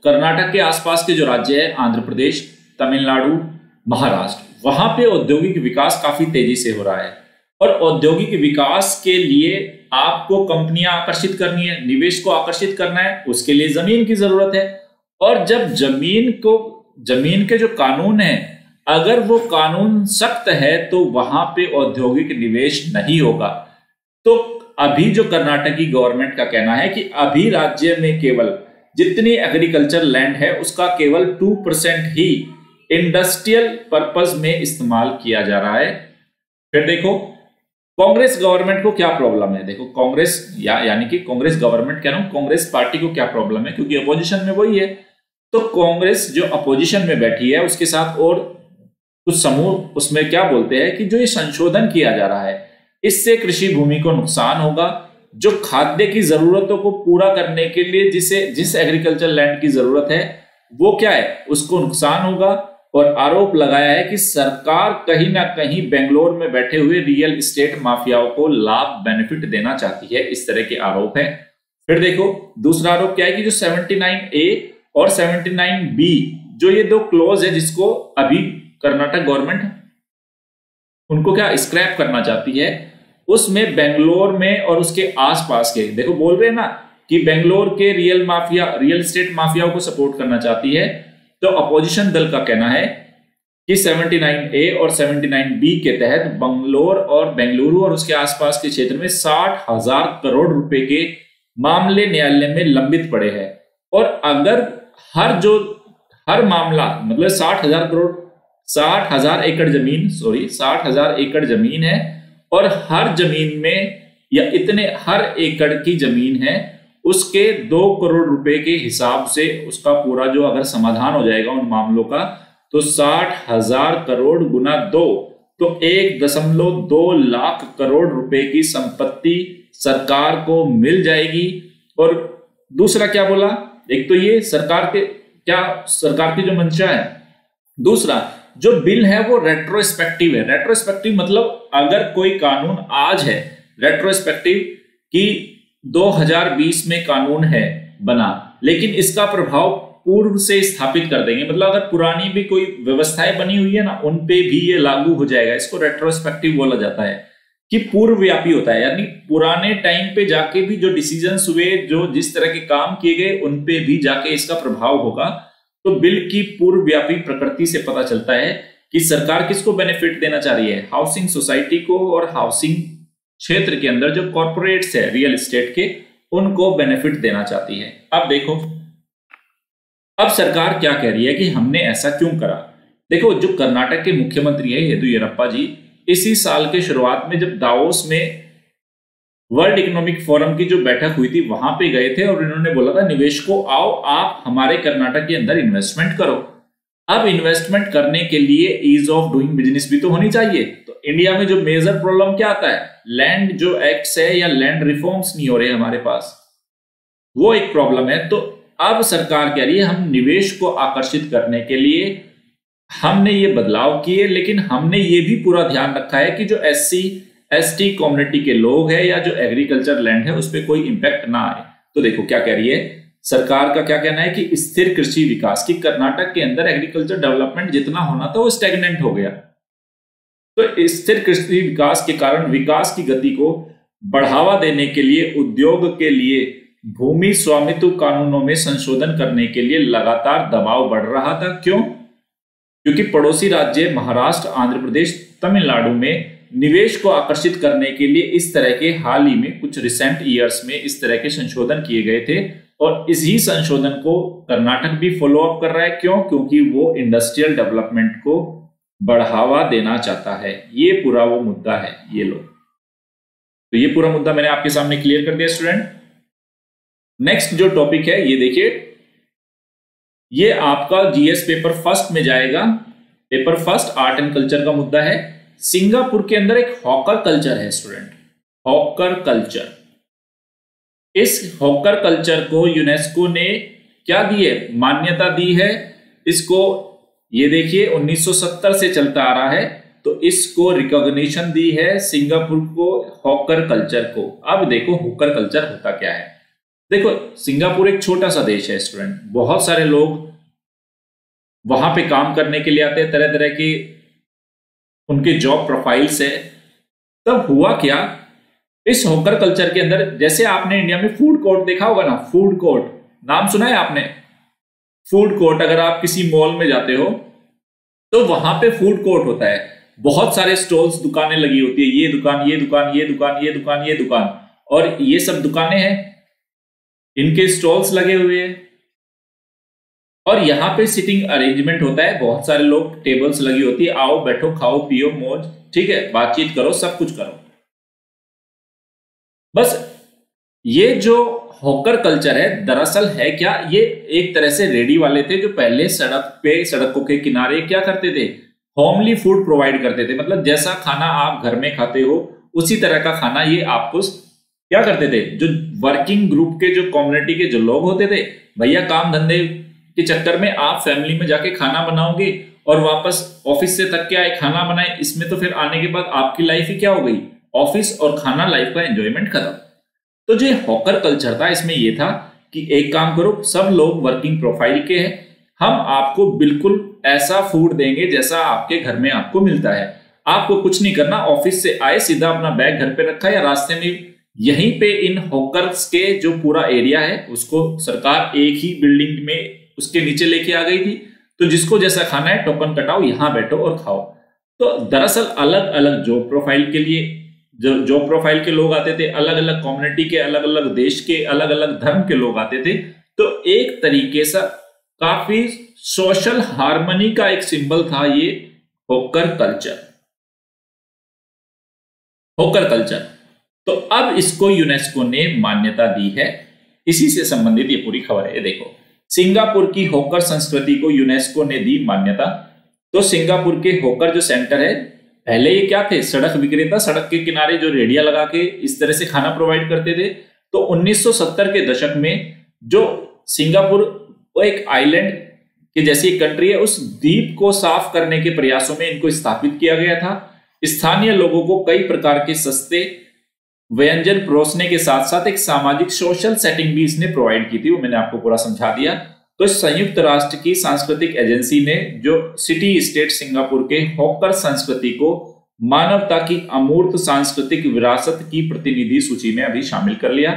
कर्नाटक के आसपास के जो राज्य है, आंध्र प्रदेश, तमिलनाडु, महाराष्ट्र, वहां पे औद्योगिक विकास काफी तेजी से हो रहा है और औद्योगिक विकास के लिए आपको कंपनियां आकर्षित करनी है, निवेश को आकर्षित करना है, उसके लिए जमीन की जरूरत है। और जब जमीन के जो कानून है, अगर वो कानून सख्त है तो वहां पे औद्योगिक निवेश नहीं होगा। तो अभी जो कर्नाटक की गवर्नमेंट का कहना है कि अभी राज्य में केवल जितनी एग्रीकल्चर लैंड है उसका केवल 2% ही इंडस्ट्रियल पर्पस में इस्तेमाल किया जा रहा है। फिर देखो कांग्रेस गवर्नमेंट को क्या प्रॉब्लम है, देखो कांग्रेस यानी कि कांग्रेस गवर्नमेंट कह रहा हूं, कांग्रेस पार्टी को क्या प्रॉब्लम है, क्योंकि अपोजिशन में वही है। तो कांग्रेस जो अपोजिशन में बैठी है उसके साथ और कुछ समूह उसमें क्या बोलते हैं कि जो ये संशोधन किया जा रहा है इससे कृषि भूमि को नुकसान होगा, जो खाद्य की जरूरतों को पूरा करने के लिए जिस एग्रीकल्चर लैंड की जरूरत है वो क्या है, उसको नुकसान होगा। और आरोप लगाया है कि सरकार कहीं ना कहीं बेंगलोर में बैठे हुए रियल एस्टेट माफियाओं को लाभ बेनिफिट देना चाहती है, इस तरह के आरोप है। फिर देखो दूसरा आरोप क्या है कि जो 79A और 79B जो ये दो क्लॉज है जिसको अभी कर्नाटक गवर्नमेंट उनको क्या स्क्रैप करना चाहती है, उसमें बेंगलोर में और उसके आसपास के, देखो बोल रहे हैं ना कि बेंगलोर के रियल एस्टेट माफियाओं को सपोर्ट करना चाहती है। तो अपोजिशन दल का कहना है कि 79A और 79B के तहत बंगलोर और बेंगलुरु और उसके आसपास के क्षेत्र में 60,000 करोड़ रुपए के मामले न्यायालय में लंबित पड़े हैं। और अगर हर मामला मतलब 60,000 एकड़ जमीन 60,000 एकड़ जमीन है और हर जमीन में या हर एकड़ की जमीन है, उसके 2 करोड़ रुपए के हिसाब से उसका पूरा जो अगर समाधान हो जाएगा उन मामलों का, तो 60,000 करोड़ गुना 2 तो 1.2 लाख करोड़ रुपए की संपत्ति सरकार को मिल जाएगी। और दूसरा क्या बोला, एक तो ये सरकार की जो मंशा है, दूसरा जो बिल है वो रेट्रोस्पेक्टिव है। रेट्रोस्पेक्टिव मतलब अगर कोई कानून आज है, रेट्रोस्पेक्टिव कि 2020 में कानून है बना, लेकिन इसका प्रभाव पूर्व से स्थापित कर देंगे, मतलब अगर पुरानी भी कोई व्यवस्थाएं बनी हुई है ना, उन पे भी ये लागू हो जाएगा। इसको रेट्रोस्पेक्टिव बोला जाता है कि पूर्व व्यापी होता है, यानी पुराने टाइम पे जाके भी जो डिसीजंस हुए, जो जिस तरह के काम किए गए, उन पे भी जाके इसका प्रभाव होगा। तो बिल की पूर्व व्यापी प्रकृति से पता चलता है कि सरकार किसको बेनिफिट देना चाह रही है, हाउसिंग सोसाइटी को और हाउसिंग क्षेत्र के अंदर जो कॉर्पोरेट्स है रियल एस्टेट के, उनको बेनिफिट देना चाहती है। अब देखो अब सरकार क्या कह रही है कि हमने ऐसा क्यों करा। देखो, जो कर्नाटक के मुख्यमंत्री है येदियुरप्पा जी, इसी साल के शुरुआत में जब दावोस में वर्ल्ड इकोनॉमिक फोरम की जो बैठक हुई थी वहां पे गए थे और इन्होंने बोला था निवेशकों आओ आप हमारे कर्नाटक के अंदर इन्वेस्टमेंट करो। अब इन्वेस्टमेंट करने के लिए ईज ऑफ डूइंग बिजनेस भी तो होनी चाहिए। तो इंडिया में जो मेजर प्रॉब्लम क्या आता है, लैंड जो एक्ट्स है या लैंड रिफॉर्म्स नहीं हो रहे हमारे पास, वो एक प्रॉब्लम है। तो अब सरकार कह रही है हम निवेश को आकर्षित करने के लिए हमने ये बदलाव किए, लेकिन हमने ये भी पूरा ध्यान रखा है कि जो SC/ST कम्युनिटी के लोग हैं या जो एग्रीकल्चर लैंड है उस पर कोई इंपैक्ट ना आए। तो देखो क्या कह रही है सरकार का, क्या कहना है कि स्थिर कृषि विकास की, कर्नाटक के अंदर एग्रीकल्चर डेवलपमेंट जितना होना था वो स्टैग्नेंट हो गया। तो स्थिर कृषि विकास के कारण विकास की गति को बढ़ावा देने के लिए उद्योग के लिए भूमि स्वामित्व कानूनों में संशोधन करने के लिए लगातार दबाव बढ़ रहा था। क्यों? क्योंकि पड़ोसी राज्य महाराष्ट्र, आंध्र प्रदेश, तमिलनाडु में निवेश को आकर्षित करने के लिए इस तरह के हाल ही में कुछ रिसेंट ईयर्स में इस तरह के संशोधन किए गए थे और इसी संशोधन को कर्नाटक भी फॉलो अप कर रहा है। क्यों? क्योंकि वो इंडस्ट्रियल डेवलपमेंट को बढ़ावा देना चाहता है। ये पूरा वो मुद्दा है। ये लो, तो ये पूरा मुद्दा मैंने आपके सामने क्लियर कर दिया स्टूडेंट। नेक्स्ट जो टॉपिक है ये देखिए, ये आपका जीएस पेपर फर्स्ट में जाएगा। Paper first art and culture का मुद्दा है। सिंगापुर के अंदर एक हॉकर कल्चर है स्टूडेंट, हॉकर कल्चर। इस हॉकर कल्चर को यूनेस्को ने क्या दी है, मान्यता दी है इसको। ये देखिए 1970 से चलता आ रहा है, तो इसको रिकॉग्निशन दी है सिंगापुर को हॉकर कल्चर को। अब देखो हॉकर कल्चर होता क्या है। देखो सिंगापुर एक छोटा सा देश है स्टूडेंट, बहुत सारे लोग वहां पे काम करने के लिए आते हैं, तरह तरह की उनके जॉब प्रोफाइल्स है। तब हुआ क्या, इस हॉकर कल्चर के अंदर, जैसे आपने इंडिया में फूड कोर्ट देखा होगा ना, फूड कोर्ट नाम सुना है आपने, फूड कोर्ट। अगर आप किसी मॉल में जाते हो तो वहां पे फूड कोर्ट होता है, बहुत सारे स्टॉल्स, दुकानें लगी होती है, ये दुकान, ये दुकान, ये दुकान, ये दुकान, ये दुकान, और ये सब दुकानें हैं, इनके स्टॉल्स लगे हुए हैं और यहाँ पे सिटिंग अरेंजमेंट होता है, बहुत सारे लोग, टेबल्स लगी होती है, आओ बैठो, खाओ पियो, मौज, ठीक है, बातचीत करो, सब कुछ करो। बस ये जो हॉकर कल्चर है दरअसल है क्या, ये एक तरह से रेडी वाले थे जो पहले सड़कों के किनारे क्या करते थे, होमली फूड प्रोवाइड करते थे। मतलब जैसा खाना आप घर में खाते हो उसी तरह का खाना ये आपको क्या करते थे, जो वर्किंग ग्रुप के, जो कम्युनिटी के जो लोग होते थे, भैया काम धंधे के चक्कर में आप फैमिली में जाके खाना बनाओगे और वापस ऑफिस से थक के आए खाना बनाए, इसमें तो फिर आने के बाद आपकी लाइफ ही क्या हो गई, ऑफिस और खाना, लाइफ का एंजॉयमेंट खत्म। तो जो हॉकर कल्चर था इसमें यह था कि एक काम करो, सब लोग वर्किंग प्रोफाइल के हैं, हम आपको बिल्कुल ऐसा फूड देंगे जैसा आपके घर में आपको मिलता है। आपको कुछ नहीं करना, ऑफिस से आए सीधा अपना बैग घर पे रखा या रास्ते में यहीं पे इन हॉकर्स के जो पूरा एरिया है उसको सरकार एक ही बिल्डिंग में उसके नीचे लेके आ गई थी। तो जिसको जैसा खाना है टोकन कटाओ, यहां बैठो और खाओ। तो दरअसल अलग अलग जॉब प्रोफाइल के लिए जो जॉब प्रोफाइल के लोग आते थे, अलग अलग कम्युनिटी के, अलग अलग देश के, अलग अलग धर्म के लोग आते थे। तो एक तरीके से काफी सोशल हार्मनी का एक सिंबल था ये हॉकर कल्चर। हॉकर कल्चर तो अब इसको यूनेस्को ने मान्यता दी है। इसी से संबंधित ये पूरी खबर है। देखो, सिंगापुर की हॉकर संस्कृति को यूनेस्को ने दी मान्यता। तो सिंगापुर के हॉकर जो सेंटर है, पहले ये क्या थे, सड़क विक्रेता, सड़क के किनारे जो रेडिया लगा के इस तरह से खाना प्रोवाइड करते थे। तो 1970 के दशक में जो सिंगापुर वो एक आइलैंड के जैसी एक कंट्री है, उस द्वीप को साफ करने के प्रयासों में इनको स्थापित किया गया था। स्थानीय लोगों को कई प्रकार के सस्ते व्यंजन परोसने के साथ साथ एक सामाजिक सोशल सेटिंग भी इसने प्रोवाइड की थी, वो मैंने आपको पूरा समझा दिया। तो संयुक्त राष्ट्र की सांस्कृतिक एजेंसी ने जो सिटी स्टेट सिंगापुर के हॉकर संस्कृति को मानवता की अमूर्त सांस्कृतिक विरासत की प्रतिनिधि सूची में अभी शामिल कर लिया।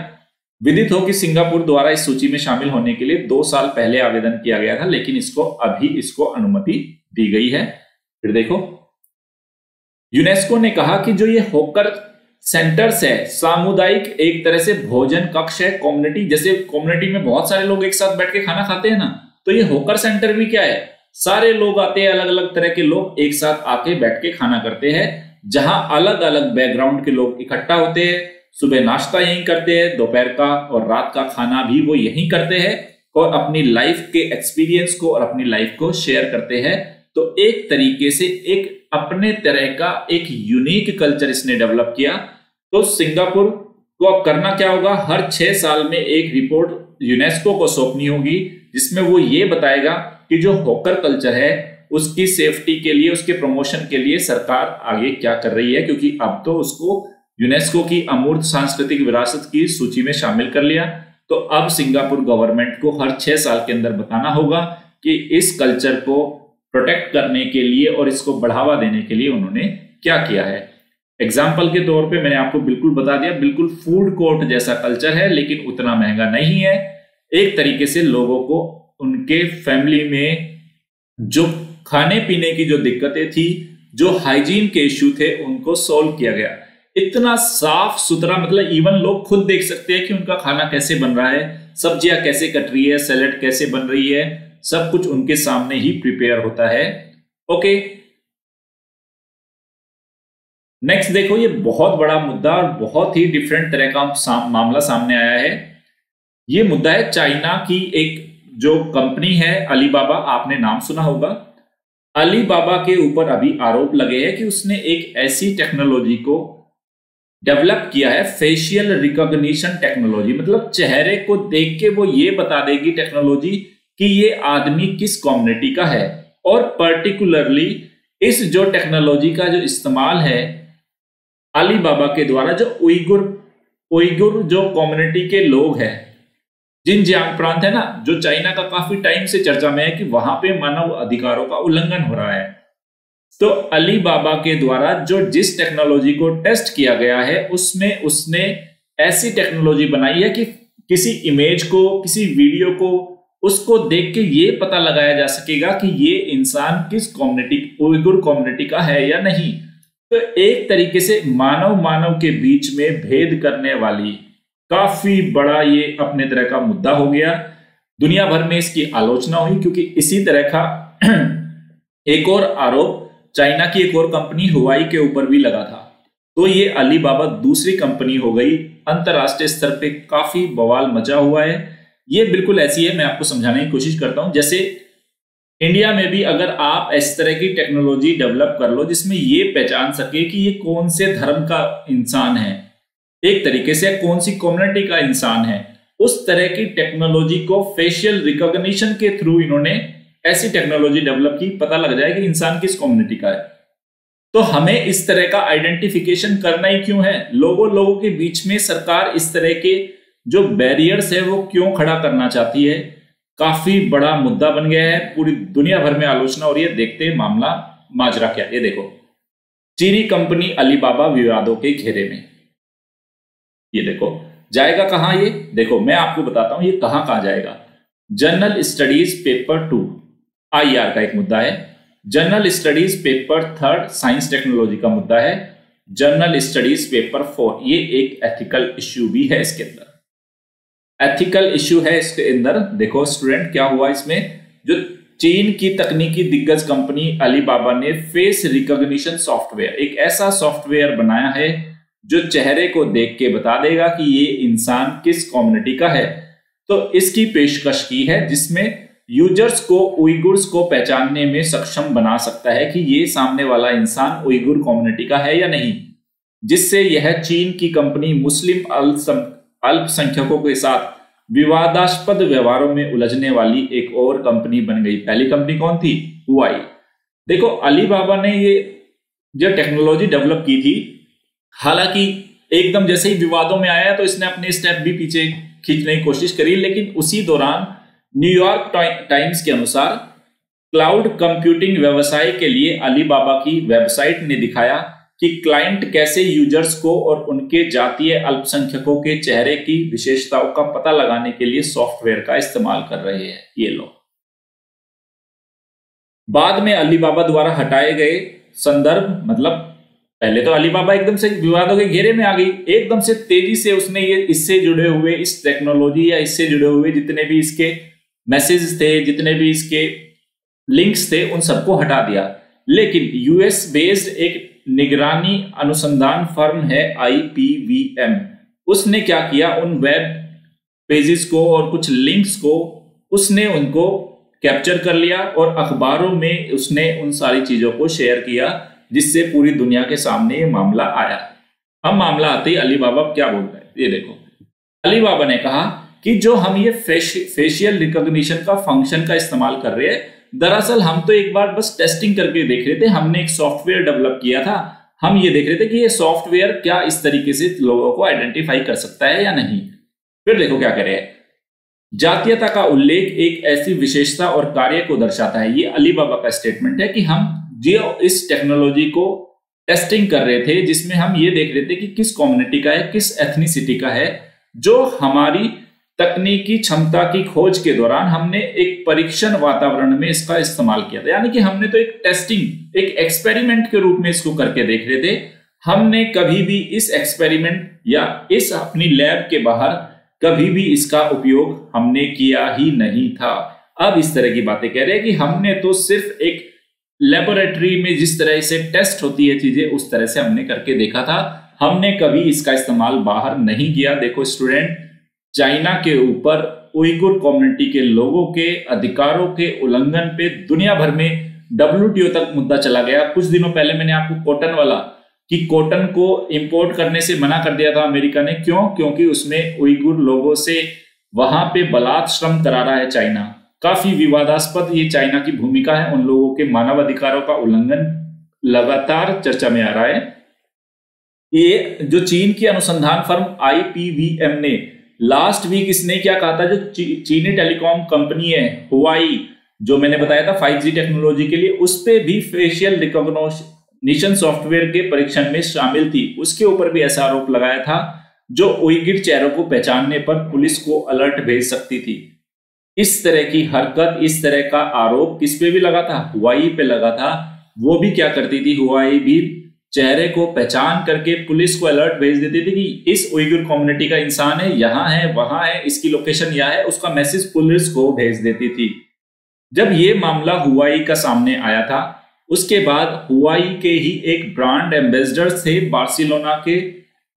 विदित हो कि सिंगापुर द्वारा इस सूची में शामिल होने के लिए 2 साल पहले आवेदन किया गया था, लेकिन इसको अनुमति दी गई है। फिर देखो, यूनेस्को ने कहा कि जो ये हॉकर सेंटर्स है, सामुदायिक एक तरह से भोजन कक्ष है, कम्युनिटी, जैसे कम्युनिटी में बहुत सारे लोग एक साथ बैठ के खाना खाते हैं ना, तो ये हॉकर सेंटर भी क्या है, सारे लोग आते हैं, अलग अलग तरह के लोग एक साथ आके बैठ के खाना करते हैं, जहां अलग अलग बैकग्राउंड के लोग इकट्ठा होते हैं। सुबह नाश्ता यहीं करते हैं, दोपहर का और रात का खाना भी वो यहीं करते हैं और अपनी लाइफ के एक्सपीरियंस को और अपनी लाइफ को शेयर करते हैं। तो एक तरीके से एक अपने तरह का एक यूनिक कल्चर इसने डेवलप किया। तो सिंगापुर को अब करना क्या होगा, हर 6 साल में एक रिपोर्ट यूनेस्को को सौंपनी होगी, जिसमें वो ये बताएगा कि जो हॉकर कल्चर है उसकी सेफ्टी के लिए, उसके प्रमोशन के लिए सरकार आगे क्या कर रही है, क्योंकि अब तो उसको यूनेस्को की अमूर्त सांस्कृतिक विरासत की सूची में शामिल कर लिया। तो अब सिंगापुर गवर्नमेंट को हर 6 साल के अंदर बताना होगा कि इस कल्चर को प्रोटेक्ट करने के लिए और इसको बढ़ावा देने के लिए उन्होंने क्या किया है। एग्जाम्पल के तौर पे मैंने आपको बिल्कुल बता दिया, बिल्कुल फूड कोर्ट जैसा कल्चर है, लेकिन उतना महंगा नहीं है। एक तरीके से लोगों को उनके फैमिली में जो खाने पीने की जो दिक्कतें थी, जो हाइजीन के इश्यू थे, उनको सॉल्व किया गया। इतना साफ सुथरा, मतलब इवन लोग खुद देख सकते हैं कि उनका खाना कैसे बन रहा है, सब्जियां कैसे कट रही है, सैलेड कैसे बन रही है, सब कुछ उनके सामने ही प्रिपेयर होता है। ओके, नेक्स्ट देखो, ये बहुत बड़ा मुद्दा और बहुत ही डिफरेंट तरह का मामला सामने आया है। ये मुद्दा है चाइना की एक जो कंपनी है अलीबाबा, आपने नाम सुना होगा। अलीबाबा के ऊपर अभी आरोप लगे हैं कि उसने एक ऐसी टेक्नोलॉजी को डेवलप किया है, फेशियल रिकॉग्निशन टेक्नोलॉजी, मतलब चेहरे को देख के वो ये बता देगी टेक्नोलॉजी कि ये आदमी किस कम्युनिटी का है। और पर्टिकुलरली इस जो टेक्नोलॉजी का जो इस्तेमाल है अलीबाबा के द्वारा, जो उइगुर जो कम्युनिटी के लोग हैं, जिनजियांग प्रांत है ना, जो चाइना का काफी टाइम से चर्चा में है कि वहां पे मानव अधिकारों का उल्लंघन हो रहा है। तो अलीबाबा के द्वारा जो जिस टेक्नोलॉजी को टेस्ट किया गया है, उसमें उसने ऐसी टेक्नोलॉजी बनाई है कि किसी इमेज को, किसी वीडियो को, उसको देख के ये पता लगाया जा सकेगा कि ये इंसान किस कम्युनिटी, उइगुर कम्युनिटी का है या नहीं। तो एक तरीके से मानव के बीच में भेद करने वाली काफी बड़ा ये अपने तरह का मुद्दा हो गया। दुनिया भर में इसकी आलोचना हुई, क्योंकि इसी तरह का एक और आरोप चाइना की एक और कंपनी हुआई के ऊपर भी लगा था। तो ये अलीबाबा दूसरी कंपनी हो गई। अंतरराष्ट्रीय स्तर पे काफी बवाल मचा हुआ है। ये बिल्कुल ऐसी है, मैं आपको समझाने की कोशिश करता हूं, जैसे इंडिया में भी अगर आप इस तरह की टेक्नोलॉजी डेवलप कर लो जिसमें ये पहचान सके कि ये कौन से धर्म का इंसान है, एक तरीके से कौन सी कम्युनिटी का इंसान है, उस तरह की टेक्नोलॉजी को फेशियल रिकॉग्निशन के थ्रू इन्होंने ऐसी टेक्नोलॉजी डेवलप की, पता लग जाए कि इंसान किस कम्युनिटी का है। तो हमें इस तरह का आइडेंटिफिकेशन करना ही क्यों है? लोगों के बीच में सरकार इस तरह के जो बैरियर्स है वो क्यों खड़ा करना चाहती है? काफी बड़ा मुद्दा बन गया है, पूरी दुनिया भर में आलोचना हो रही है। देखते हैं मामला माजरा क्या। ये देखो, चीनी कंपनी अलीबाबा विवादों के घेरे में। ये देखो जाएगा कहां, ये देखो मैं आपको बताता हूं ये कहां कहां जाएगा। जनरल स्टडीज पेपर 2 IR का एक मुद्दा है, general studies paper 3 science technology का मुद्दा है, जनरल स्टडीज पेपर 4 ये एक एथिकल इश्यू भी है इसके अंदर, एथिकल इश्यू है इसके अंदर। देखो स्टूडेंट क्या हुआ इसमें, जो चीन की तकनीकी दिग्गज कंपनी अलीबाबा ने फेस रिकॉग्निशन सॉफ्टवेयर, एक ऐसा सॉफ्टवेयर बनाया है जो चेहरे को देख के बता देगा कि ये इंसान किस कम्युनिटी का है। तो इसकी पेशकश की है जिसमें यूजर्स को उइगुर्स को पहचानने में सक्षम बना सकता है कि ये सामने वाला इंसान उइगुर कम्युनिटी का है या नहीं, जिससे यह चीन की कंपनी मुस्लिम अल्पसंख्यकों के साथ विवादास्पद व्यवहारों में उलझने वाली एक और कंपनी बन गई। पहली कंपनी कौन थी? हुआई। देखो अलीबाबा ने ये जो टेक्नोलॉजी डेवलप की थी, हालांकि एकदम जैसे ही विवादों में आया तो इसने अपने स्टेप भी पीछे खींचने की कोशिश करी, लेकिन उसी दौरान न्यूयॉर्क टाइम्स के अनुसार क्लाउड कंप्यूटिंग व्यवसाय के लिए अलीबाबा की वेबसाइट ने दिखाया कि क्लाइंट कैसे यूजर्स को और उनके जातीय अल्पसंख्यकों के चेहरे की विशेषताओं का पता लगाने के लिए सॉफ्टवेयर का इस्तेमाल कर रहे हैं ये लोग। बाद में अलीबाबा द्वारा हटाए गए संदर्भ, मतलब पहले तो अलीबाबा एकदम से विवादों के घेरे में आ गई, एकदम से तेजी से उसने ये इससे जुड़े हुए इस टेक्नोलॉजी या इससे जुड़े हुए जितने भी इसके मैसेज थे, जितने भी इसके लिंक्स थे, उन सबको हटा दिया। लेकिन यूएस बेस्ड एक निगरानी अनुसंधान फर्म है IPVM, उसने क्या किया, उन वेब पेजेस को और कुछ लिंक्स को उसने उनको कैप्चर कर लिया और अखबारों में उसने उन सारी चीजों को शेयर किया, जिससे पूरी दुनिया के सामने ये मामला आया। अब मामला आते ही अलीबाबा क्या बोलता है, ये देखो अलीबाबा ने कहा कि जो हम ये फेशियल रिकॉग्निशन का फंक्शन का इस्तेमाल कर रहे हैं, दरअसल हम तो एक बार बस टेस्टिंग करके देख रहे थे, हमने एक सॉफ्टवेयर डेवलप किया था, हम ये देख रहे थे कि ये सॉफ्टवेयर क्या इस तरीके से लोगों को आइडेंटिफाई कर सकता है या नहीं। फिर देखो क्या करे, जातीयता का उल्लेख एक ऐसी विशेषता और कार्य को दर्शाता है। ये अलीबाबा का स्टेटमेंट है कि हम जो इस टेक्नोलॉजी को टेस्टिंग कर रहे थे, जिसमें हम ये देख रहे थे कि किस कम्युनिटी का है, किस एथनिसिटी का है, जो हमारी तकनीकी क्षमता की खोज के दौरान हमने एक परीक्षण वातावरण में इसका इस्तेमाल किया था। यानी कि हमने तो एक टेस्टिंग, एक एक्सपेरिमेंट के रूप में इसको करके देख रहे थे। हमने कभी भी इस एक्सपेरिमेंट या इस अपनी लैब के बाहर कभी भी इसका उपयोग हमने किया ही नहीं था। अब इस तरह की बातें कह रहे हैं कि हमने तो सिर्फ एक लेबोरेटरी में जिस तरह से टेस्ट होती है चीजें, उस तरह से हमने करके देखा था, हमने कभी इसका इस्तेमाल बाहर नहीं किया। देखो स्टूडेंट, चाइना के ऊपर उइगुर कम्युनिटी के लोगों के अधिकारों के उल्लंघन पे दुनिया भर में WTO तक मुद्दा चला गया। कुछ दिनों पहले मैंने आपको कॉटन वाला कि कॉटन को इंपोर्ट करने से मना कर दिया था अमेरिका ने। क्यों? क्योंकि उसमें उइगुर लोगों से वहां पे बलात् श्रम करा रहा है चाइना। काफी विवादास्पद ये चाइना की भूमिका है, उन लोगों के मानव अधिकारों का उल्लंघन लगातार चर्चा में आ रहा है। ये जो चीन की अनुसंधान फर्म IPVM ने लास्ट वीक इसने क्या कहा था, जो चीनी टेलीकॉम कंपनी है हुआई, जो मैंने बताया था 5G टेक्नोलॉजी के लिए, उस पे भी फेशियल रिकॉग्निशन सॉफ्टवेयर के परीक्षण में शामिल थी। उसके ऊपर भी ऐसा आरोप लगाया था जो उइगिर चेहरों को पहचानने पर पुलिस को अलर्ट भेज सकती थी। इस तरह की हरकत, इस तरह का आरोप किस पे भी लगा था? हुआई पे लगा था। वो भी क्या करती थी, हुआई भी चेहरे को पहचान करके पुलिस को अलर्ट भेज देती थी कि इस उइगुर कम्युनिटी का इंसान है, यहाँ है, वहां है, इसकी लोकेशन यहाँ है, उसका मैसेज पुलिस को भेज देती थी। जब ये मामला हुआई का सामने आया था, उसके बाद हुआई के ही एक ब्रांड एम्बेसडर थे बार्सिलोना के,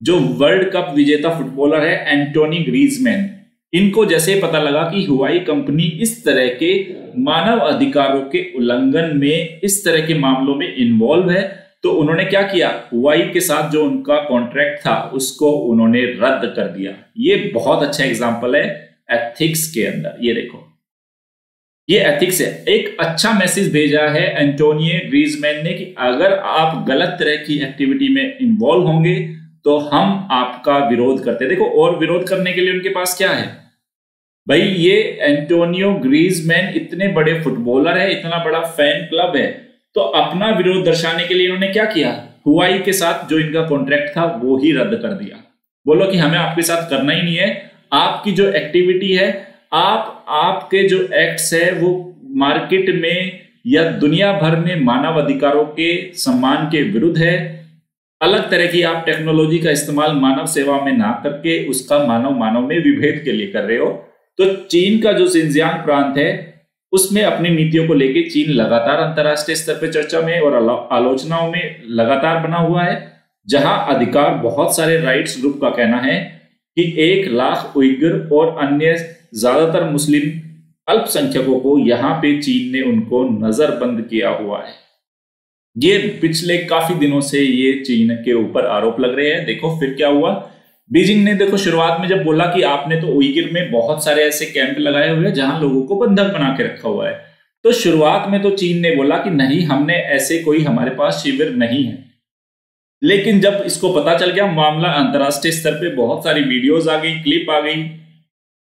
जो वर्ल्ड कप विजेता फुटबॉलर है एंटोनी ग्रीजमैन। इनको जैसे पता लगा कि हुआई कंपनी इस तरह के मानव अधिकारों के उल्लंघन में, इस तरह के मामलों में इन्वॉल्व है, तो उन्होंने क्या किया, हुआई के साथ जो उनका कॉन्ट्रैक्ट था उसको उन्होंने रद्द कर दिया। ये बहुत अच्छा एग्जांपल है एथिक्स के अंदर। ये देखो, ये एथिक्स है। एक अच्छा मैसेज भेजा है एंटोनियो ग्रीजमैन ने कि अगर आप गलत तरह की एक्टिविटी में इन्वॉल्व होंगे तो हम आपका विरोध करते हैं। देखो, और विरोध करने के लिए उनके पास क्या है भाई, ये एंटोनियो ग्रीजमैन इतने बड़े फुटबॉलर है, इतना बड़ा फैन क्लब है, तो अपना विरोध दर्शाने के लिए इन्होंने क्या किया, हुआई के साथ जो इनका कॉन्ट्रैक्ट था वो ही रद्द कर दिया। बोलो कि हमें आपके साथ करना ही नहीं है, आपकी जो एक्टिविटी है, आपके जो एक्ट्स है वो मार्केट में या दुनिया भर में मानव अधिकारों के सम्मान के विरुद्ध है। अलग तरह की आप टेक्नोलॉजी का इस्तेमाल मानव सेवा में ना करके उसका मानव में विभेद के लिए कर रहे हो। तो चीन का जो सिंजियांग प्रांत है उसमें अपनी नीतियों को लेके चीन लगातार अंतरराष्ट्रीय स्तर पर चर्चा में और आलोचनाओं में लगातार बना हुआ है, जहां अधिकार बहुत सारे राइट्स ग्रुप का कहना है कि 1 लाख उइगर और अन्य ज्यादातर मुस्लिम अल्पसंख्यकों को यहाँ पे चीन ने उनको नजरबंद किया हुआ है। ये पिछले काफी दिनों से ये चीन के ऊपर आरोप लग रहे हैं। देखो फिर क्या हुआ, बीजिंग ने देखो शुरुआत में जब बोला कि आपने तो उइगर में बहुत सारे ऐसे कैंप लगाए हुए हैं जहां लोगों को बंधक बना के रखा हुआ है, तो शुरुआत में तो चीन ने बोला कि नहीं, हमने ऐसे कोई हमारे पास शिविर नहीं है। लेकिन जब इसको पता चल गया, मामला अंतरराष्ट्रीय स्तर पे बहुत सारी वीडियोस आ गई, क्लिप आ गई,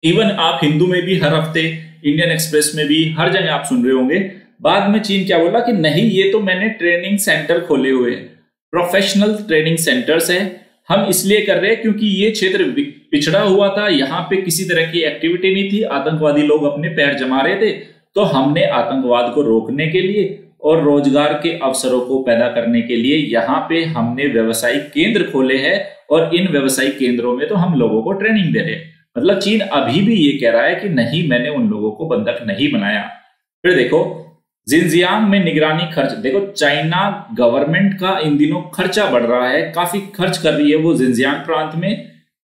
इवन आप हिंदू में भी हर हफ्ते, इंडियन एक्सप्रेस में भी, हर जगह आप सुन रहे होंगे। बाद में चीन क्या बोला कि नहीं, ये तो मैंने ट्रेनिंग सेंटर खोले हुए हैं, प्रोफेशनल ट्रेनिंग सेंटर्स है, हम इसलिए कर रहे हैं क्योंकि ये क्षेत्र पिछड़ा हुआ था, यहाँ पे किसी तरह की एक्टिविटी नहीं थी, आतंकवादी लोग अपने पैर जमा रहे थे, तो हमने आतंकवाद को रोकने के लिए और रोजगार के अवसरों को पैदा करने के लिए यहाँ पे हमने व्यवसायिक केंद्र खोले हैं और इन व्यवसायिक केंद्रों में तो हम लोगों को ट्रेनिंग दे रहे हैं। मतलब चीन अभी भी ये कह रहा है कि नहीं, मैंने उन लोगों को बंधक नहीं बनाया। फिर देखो जिनजियांग में निगरानी खर्च, देखो चाइना गवर्नमेंट का इन दिनों खर्चा बढ़ रहा है, काफी खर्च कर रही है वो जिनजियांग प्रांत में,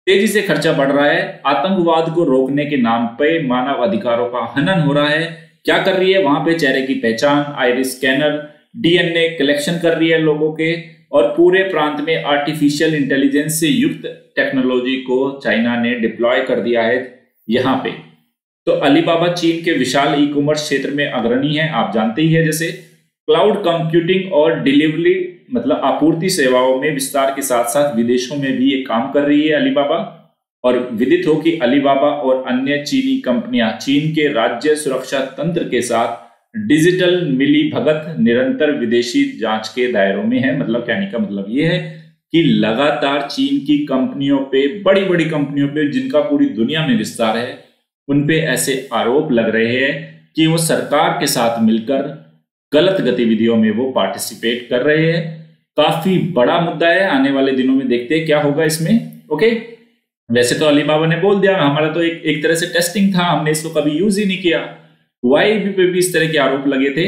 तेजी से खर्चा बढ़ रहा है। आतंकवाद को रोकने के नाम पे मानव अधिकारों का हनन हो रहा है। क्या कर रही है, वहां पे चेहरे की पहचान, आइरिस स्कैनर, डीएनए कलेक्शन कर रही है लोगों के, और पूरे प्रांत में आर्टिफिशियल इंटेलिजेंस से युक्त टेक्नोलॉजी को चाइना ने डिप्लॉय कर दिया है यहाँ पे। तो अलीबाबा चीन के विशाल ई कॉमर्स क्षेत्र में अग्रणी है, आप जानते ही है। जैसे क्लाउड कंप्यूटिंग और डिलीवरी मतलब आपूर्ति सेवाओं में विस्तार के साथ साथ विदेशों में भी ये काम कर रही है अलीबाबा। और विदित हो कि अलीबाबा और अन्य चीनी कंपनियां चीन के राज्य सुरक्षा तंत्र के साथ डिजिटल मिलीभगत निरंतर विदेशी जांच के दायरों में है। मतलब कहने का मतलब ये है कि लगातार चीन की कंपनियों पे, बड़ी बड़ी कंपनियों पे जिनका पूरी दुनिया में विस्तार है, उन पे ऐसे आरोप लग रहे हैं कि वो सरकार के साथ मिलकर गलत गतिविधियों में वो पार्टिसिपेट कर रहे हैं। काफी बड़ा मुद्दा है, आने वाले दिनों में देखते हैं क्या होगा इसमें। ओके, वैसे तो अलीबाबा ने बोल दिया हमारा तो एक तरह से टेस्टिंग था, हमने इसको कभी यूज ही नहीं किया। हुआई पे भी इस तरह के आरोप लगे थे।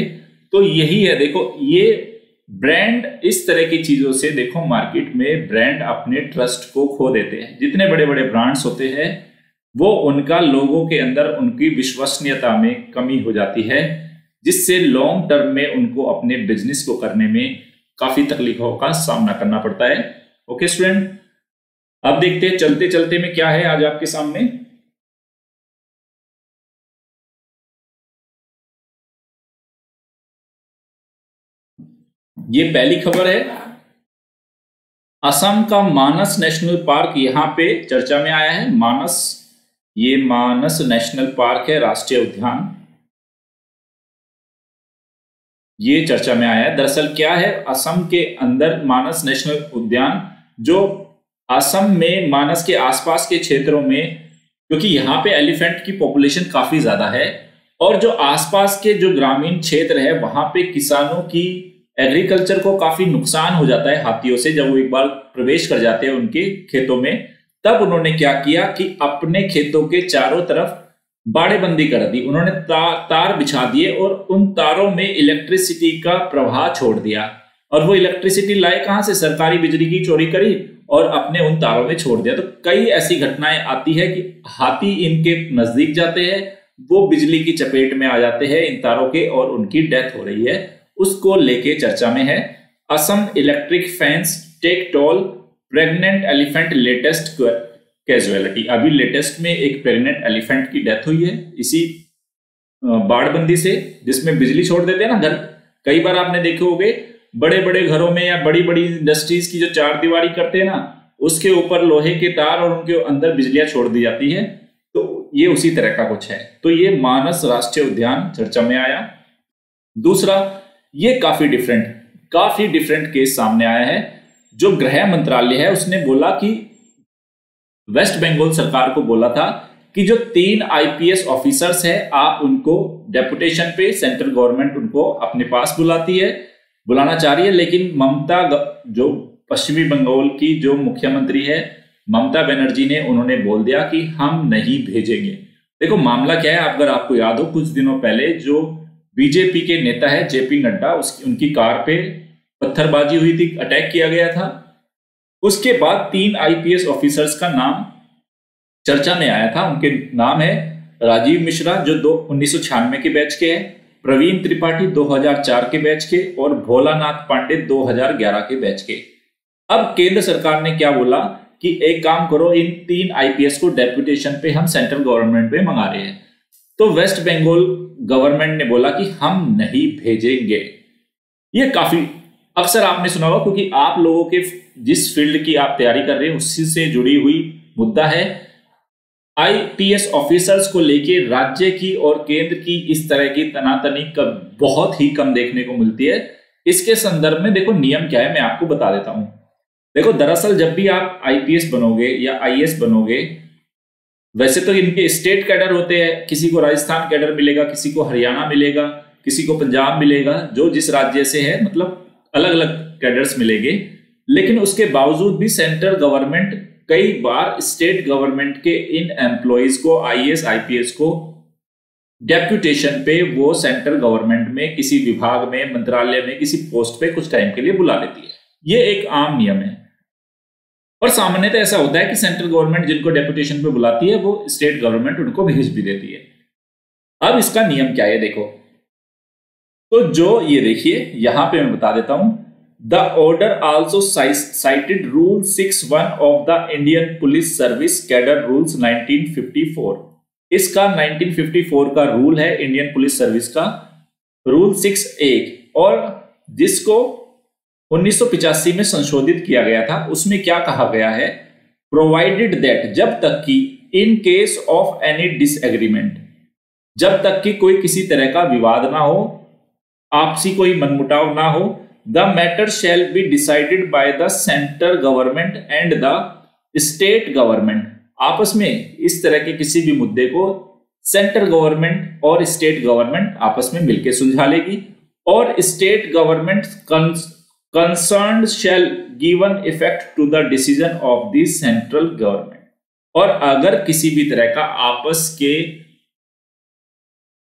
तो यही है, देखो ये ब्रांड, इस तरह की चीजों से देखो मार्केट में ब्रांड अपने ट्रस्ट को खो देते हैं। जितने बड़े बड़े ब्रांड्स होते हैं वो उनका लोगों के अंदर उनकी विश्वसनीयता में कमी हो जाती है, जिससे लॉन्ग टर्म में उनको अपने बिजनेस को करने में काफी तकलीफों का सामना करना पड़ता है। ओके स्टूडेंट, अब देखते हैं चलते चलते में क्या है आज आपके सामने। ये पहली खबर है, असम का मानस नेशनल पार्क यहां पे चर्चा में आया है। मानस, ये मानस नेशनल पार्क है, राष्ट्रीय उद्यान, ये चर्चा में आया है। दरअसल क्या है, असम के अंदर मानस नेशनल उद्यान, जो असम में मानस के आसपास के क्षेत्रों में, क्योंकि यहाँ पे एलिफेंट की पॉपुलेशन काफी ज्यादा है और जो आसपास के जो ग्रामीण क्षेत्र है वहां पे किसानों की एग्रीकल्चर को काफी नुकसान हो जाता है हाथियों से। जब वो एक बार प्रवेश कर जाते हैं उनके खेतों में, तब उन्होंने क्या किया कि अपने खेतों के चारों तरफ बाड़ेबंदी कर दी। उन्होंने तार बिछा दिए और उन तारों में इलेक्ट्रिसिटी का प्रवाह छोड़ दिया। और वो इलेक्ट्रिसिटी लाए कहां से, सरकारी बिजली की चोरी करी और अपने उन तारों में छोड़ दिया। तो कई ऐसी घटनाएं आती है कि हाथी इनके नजदीक जाते हैं, वो बिजली की चपेट में आ जाते हैं इन तारों के और उनकी डेथ हो रही है। उसको लेके चर्चा में है। Assam electric fence take toll pregnant elephant latest casualty. अभी लेटेस्ट में एक प्रेग्नेंट एलिफेंट की डेथ हुई है इसी बाड़बंदी से, जिसमें बिजली छोड़ देते हैं ना घर। कई बार आपने देखे होंगे बड़े बड़े घरों में या बड़ी बड़ी इंडस्ट्रीज की जो चार दीवारी करते हैं ना, उसके ऊपर लोहे के तार और उनके अंदर बिजलियां छोड़ दी जाती है। तो ये उसी तरह का कुछ है। तो ये मानस राष्ट्रीय उद्यान चर्चा में आया। दूसरा, ये काफी डिफरेंट केस सामने आया है। जो गृह मंत्रालय है उसने बोला कि वेस्ट बंगाल सरकार को बोला था कि जो 3 आईपीएस ऑफिसर्स है आप उनको डेपुटेशन पे सेंट्रल गवर्नमेंट उनको अपने पास बुलाना चाह रही है, लेकिन ममता जो पश्चिमी बंगाल की जो मुख्यमंत्री है ममता बनर्जी ने उन्होंने बोल दिया कि हम नहीं भेजेंगे। देखो मामला क्या है, अगर आपको याद हो कुछ दिनों पहले जो बीजेपी के नेता है जेपी नड्डा उनकी कार पे पत्थरबाजी हुई थी, अटैक किया गया था। उसके बाद 3 आईपीएस ऑफिसर्स का नाम चर्चा में आया था। उनके नाम है राजीव मिश्रा जो 1996 के बैच के हैं, प्रवीण त्रिपाठी 2004 के बैच के और भोलानाथ पांडे 2011 के बैच के। अब केंद्र सरकार ने क्या बोला कि एक काम करो, इन 3 आईपीएस को डेपुटेशन पे हम सेंट्रल गवर्नमेंट पे मंगा रहे हैं। तो वेस्ट बंगाल गवर्नमेंट ने बोला कि हम नहीं भेजेंगे। ये काफी अक्सर आपने सुना होगा क्योंकि आप लोगों के जिस फील्ड की आप तैयारी कर रहे हैं उसी से जुड़ी हुई मुद्दा है। आईपीएस ऑफिसर्स को लेके राज्य की और केंद्र की इस तरह की तनातनी बहुत ही कम देखने को मिलती है। इसके संदर्भ में देखो नियम क्या है मैं आपको बता देता हूं। देखो दरअसल जब भी आप आईपीएस बनोगे या आईएएस बनोगे, वैसे तो इनके स्टेट कैडर होते हैं, किसी को राजस्थान कैडर मिलेगा, किसी को हरियाणा मिलेगा, किसी को पंजाब मिलेगा, जो जिस राज्य से है मतलब अलग अलग कैडर्स मिलेंगे। लेकिन उसके बावजूद भी सेंट्रल गवर्नमेंट कई बार स्टेट गवर्नमेंट के इन एम्प्लॉइज को आईएएस आईपीएस को डेप्यूटेशन पे वो सेंट्रल गवर्नमेंट में किसी विभाग में मंत्रालय में किसी पोस्ट पे कुछ टाइम के लिए बुला लेती है। ये एक आम नियम है और सामान्यतः ऐसा होता है कि सेंट्रल गवर्नमेंट जिनको डेप्यूटेशन पे बुलाती है वो स्टेट गवर्नमेंट उनको भेज भी देती है। अब इसका नियम क्या है देखो, तो जो ये देखिए यहां पे मैं बता देता हूं। The order also cited Rule 6(1) of the Indian Police Service Cadre Rules 1954। इसका 1954 का रूल है इंडियन पुलिस सर्विस का रूल 6(a) और जिसको 1985 में संशोधित किया गया था। उसमें क्या कहा गया है, प्रोवाइडेड दैट जब तक कि in case of any disagreement, जब तक कि कोई किसी तरह का विवाद ना हो, आपसी कोई मनमुटाव ना हो, the matter shall be decided by the central government and the state government। आपस में इस तरह के किसी भी मुद्दे को सेंट्रल गवर्नमेंट और स्टेट गवर्नमेंट आपस में मिलकर सुलझा लेगी और state government concerned shall given effect to the decision of the central government। और अगर किसी भी तरह का आपस के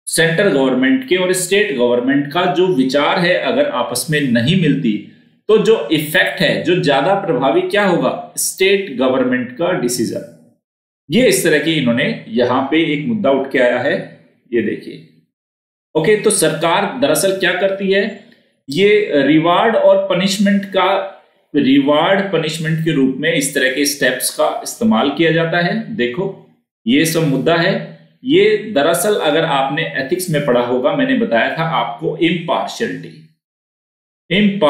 सेंट्रल गवर्नमेंट के और स्टेट गवर्नमेंट का जो विचार है अगर आपस में नहीं मिलती तो जो इफेक्ट है जो ज्यादा प्रभावी क्या होगा, स्टेट गवर्नमेंट का डिसीजन। ये इस तरह की इन्होंने यहां पे एक मुद्दा उठ के आया है, ये देखिए। ओके, तो सरकार दरअसल क्या करती है, ये रिवार्ड पनिशमेंट के रूप में इस तरह के स्टेप्स का इस्तेमाल किया जाता है। देखो ये सब मुद्दा है। ये दरअसल अगर आपने एथिक्स में पढ़ा होगा, मैंने बताया था आपको इम्पार्शियलिटी एंड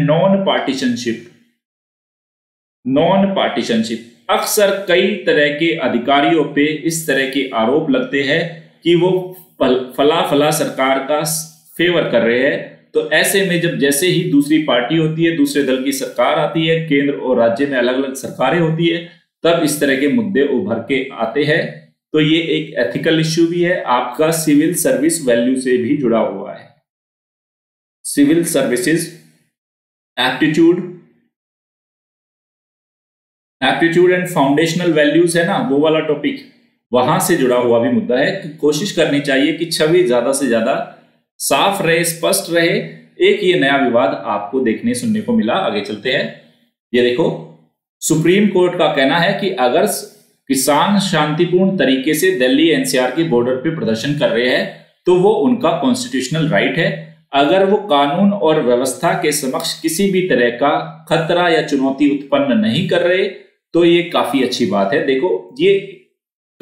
नॉन पार्टीशनशिप। अक्सर कई तरह के अधिकारियों पे इस तरह के आरोप लगते हैं कि वो फला सरकार का फेवर कर रहे हैं। तो ऐसे में जब जैसे ही दूसरी पार्टी होती है, दूसरे दल की सरकार आती है, केंद्र और राज्य में अलग अलग सरकारें होती है, तब इस तरह के मुद्दे उभर के आते हैं। तो ये एक एथिकल इश्यू भी है, आपका सिविल सर्विस वैल्यू से भी जुड़ा हुआ है। Civil services aptitude and foundational values है ना, वो वाला टॉपिक, वहां से जुड़ा हुआ भी मुद्दा है कि कोशिश करनी चाहिए कि छवि ज्यादा से ज्यादा साफ रहे, स्पष्ट रहे। एक ये नया विवाद आपको देखने सुनने को मिला, आगे चलते हैं। ये देखो, सुप्रीम कोर्ट का कहना है कि अगर किसान शांतिपूर्ण तरीके से दिल्ली एनसीआर के बॉर्डर पे प्रदर्शन कर रहे हैं तो वो उनका कॉन्स्टिट्यूशनल राइट है। अगर वो कानून और व्यवस्था के समक्ष किसी भी तरह का खतरा या चुनौती उत्पन्न नहीं कर रहे तो ये काफी अच्छी बात है। देखो ये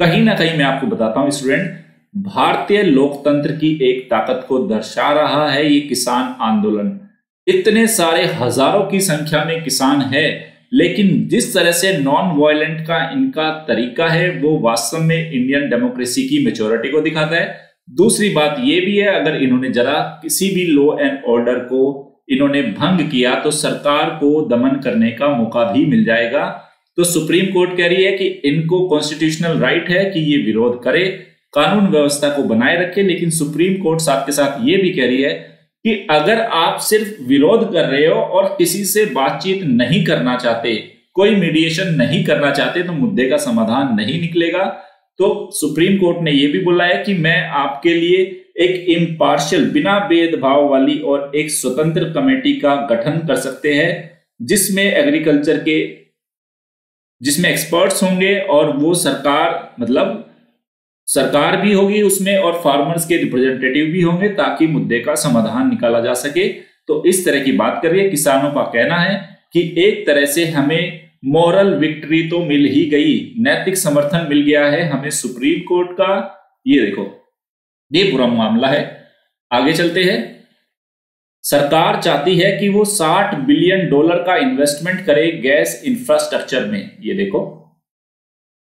कहीं ना कहीं मैं आपको बताता हूं स्टूडेंट, भारतीय लोकतंत्र की एक ताकत को दर्शा रहा है ये किसान आंदोलन। इतने सारे हजारों की संख्या में किसान है, लेकिन जिस तरह से नॉन वायलेंट का इनका तरीका है वो वास्तव में इंडियन डेमोक्रेसी की मैच्योरिटी को दिखाता है। दूसरी बात ये भी है, अगर इन्होंने जरा किसी भी लॉ एंड ऑर्डर को इन्होंने भंग किया तो सरकार को दमन करने का मौका भी मिल जाएगा। तो सुप्रीम कोर्ट कह रही है कि इनको कॉन्स्टिट्यूशनल राइट है कि ये विरोध करे, कानून व्यवस्था को बनाए रखे, लेकिन सुप्रीम कोर्ट साथ के साथ ये भी कह रही है कि अगर आप सिर्फ विरोध कर रहे हो और किसी से बातचीत नहीं करना चाहते, कोई मीडिएशन नहीं करना चाहते, तो मुद्दे का समाधान नहीं निकलेगा। तो सुप्रीम कोर्ट ने यह भी बोला है कि मैं आपके लिए एक इम्पार्शियल, बिना भेदभाव वाली और एक स्वतंत्र कमेटी का गठन कर सकते हैं, जिसमें एग्रीकल्चर के, जिसमें एक्सपर्ट्स होंगे और वो सरकार, मतलब सरकार भी होगी उसमें और फार्मर्स के रिप्रेजेंटेटिव भी होंगे, ताकि मुद्दे का समाधान निकाला जा सके। तो इस तरह की बात कर रही है। किसानों का कहना है कि एक तरह से हमें मॉरल विक्ट्री तो मिल ही गई, नैतिक समर्थन मिल गया है हमें सुप्रीम कोर्ट का। ये देखो, ये पूरा मामला है। आगे चलते हैं। सरकार चाहती है कि वो $60 बिलियन का इन्वेस्टमेंट करे गैस इंफ्रास्ट्रक्चर में। ये देखो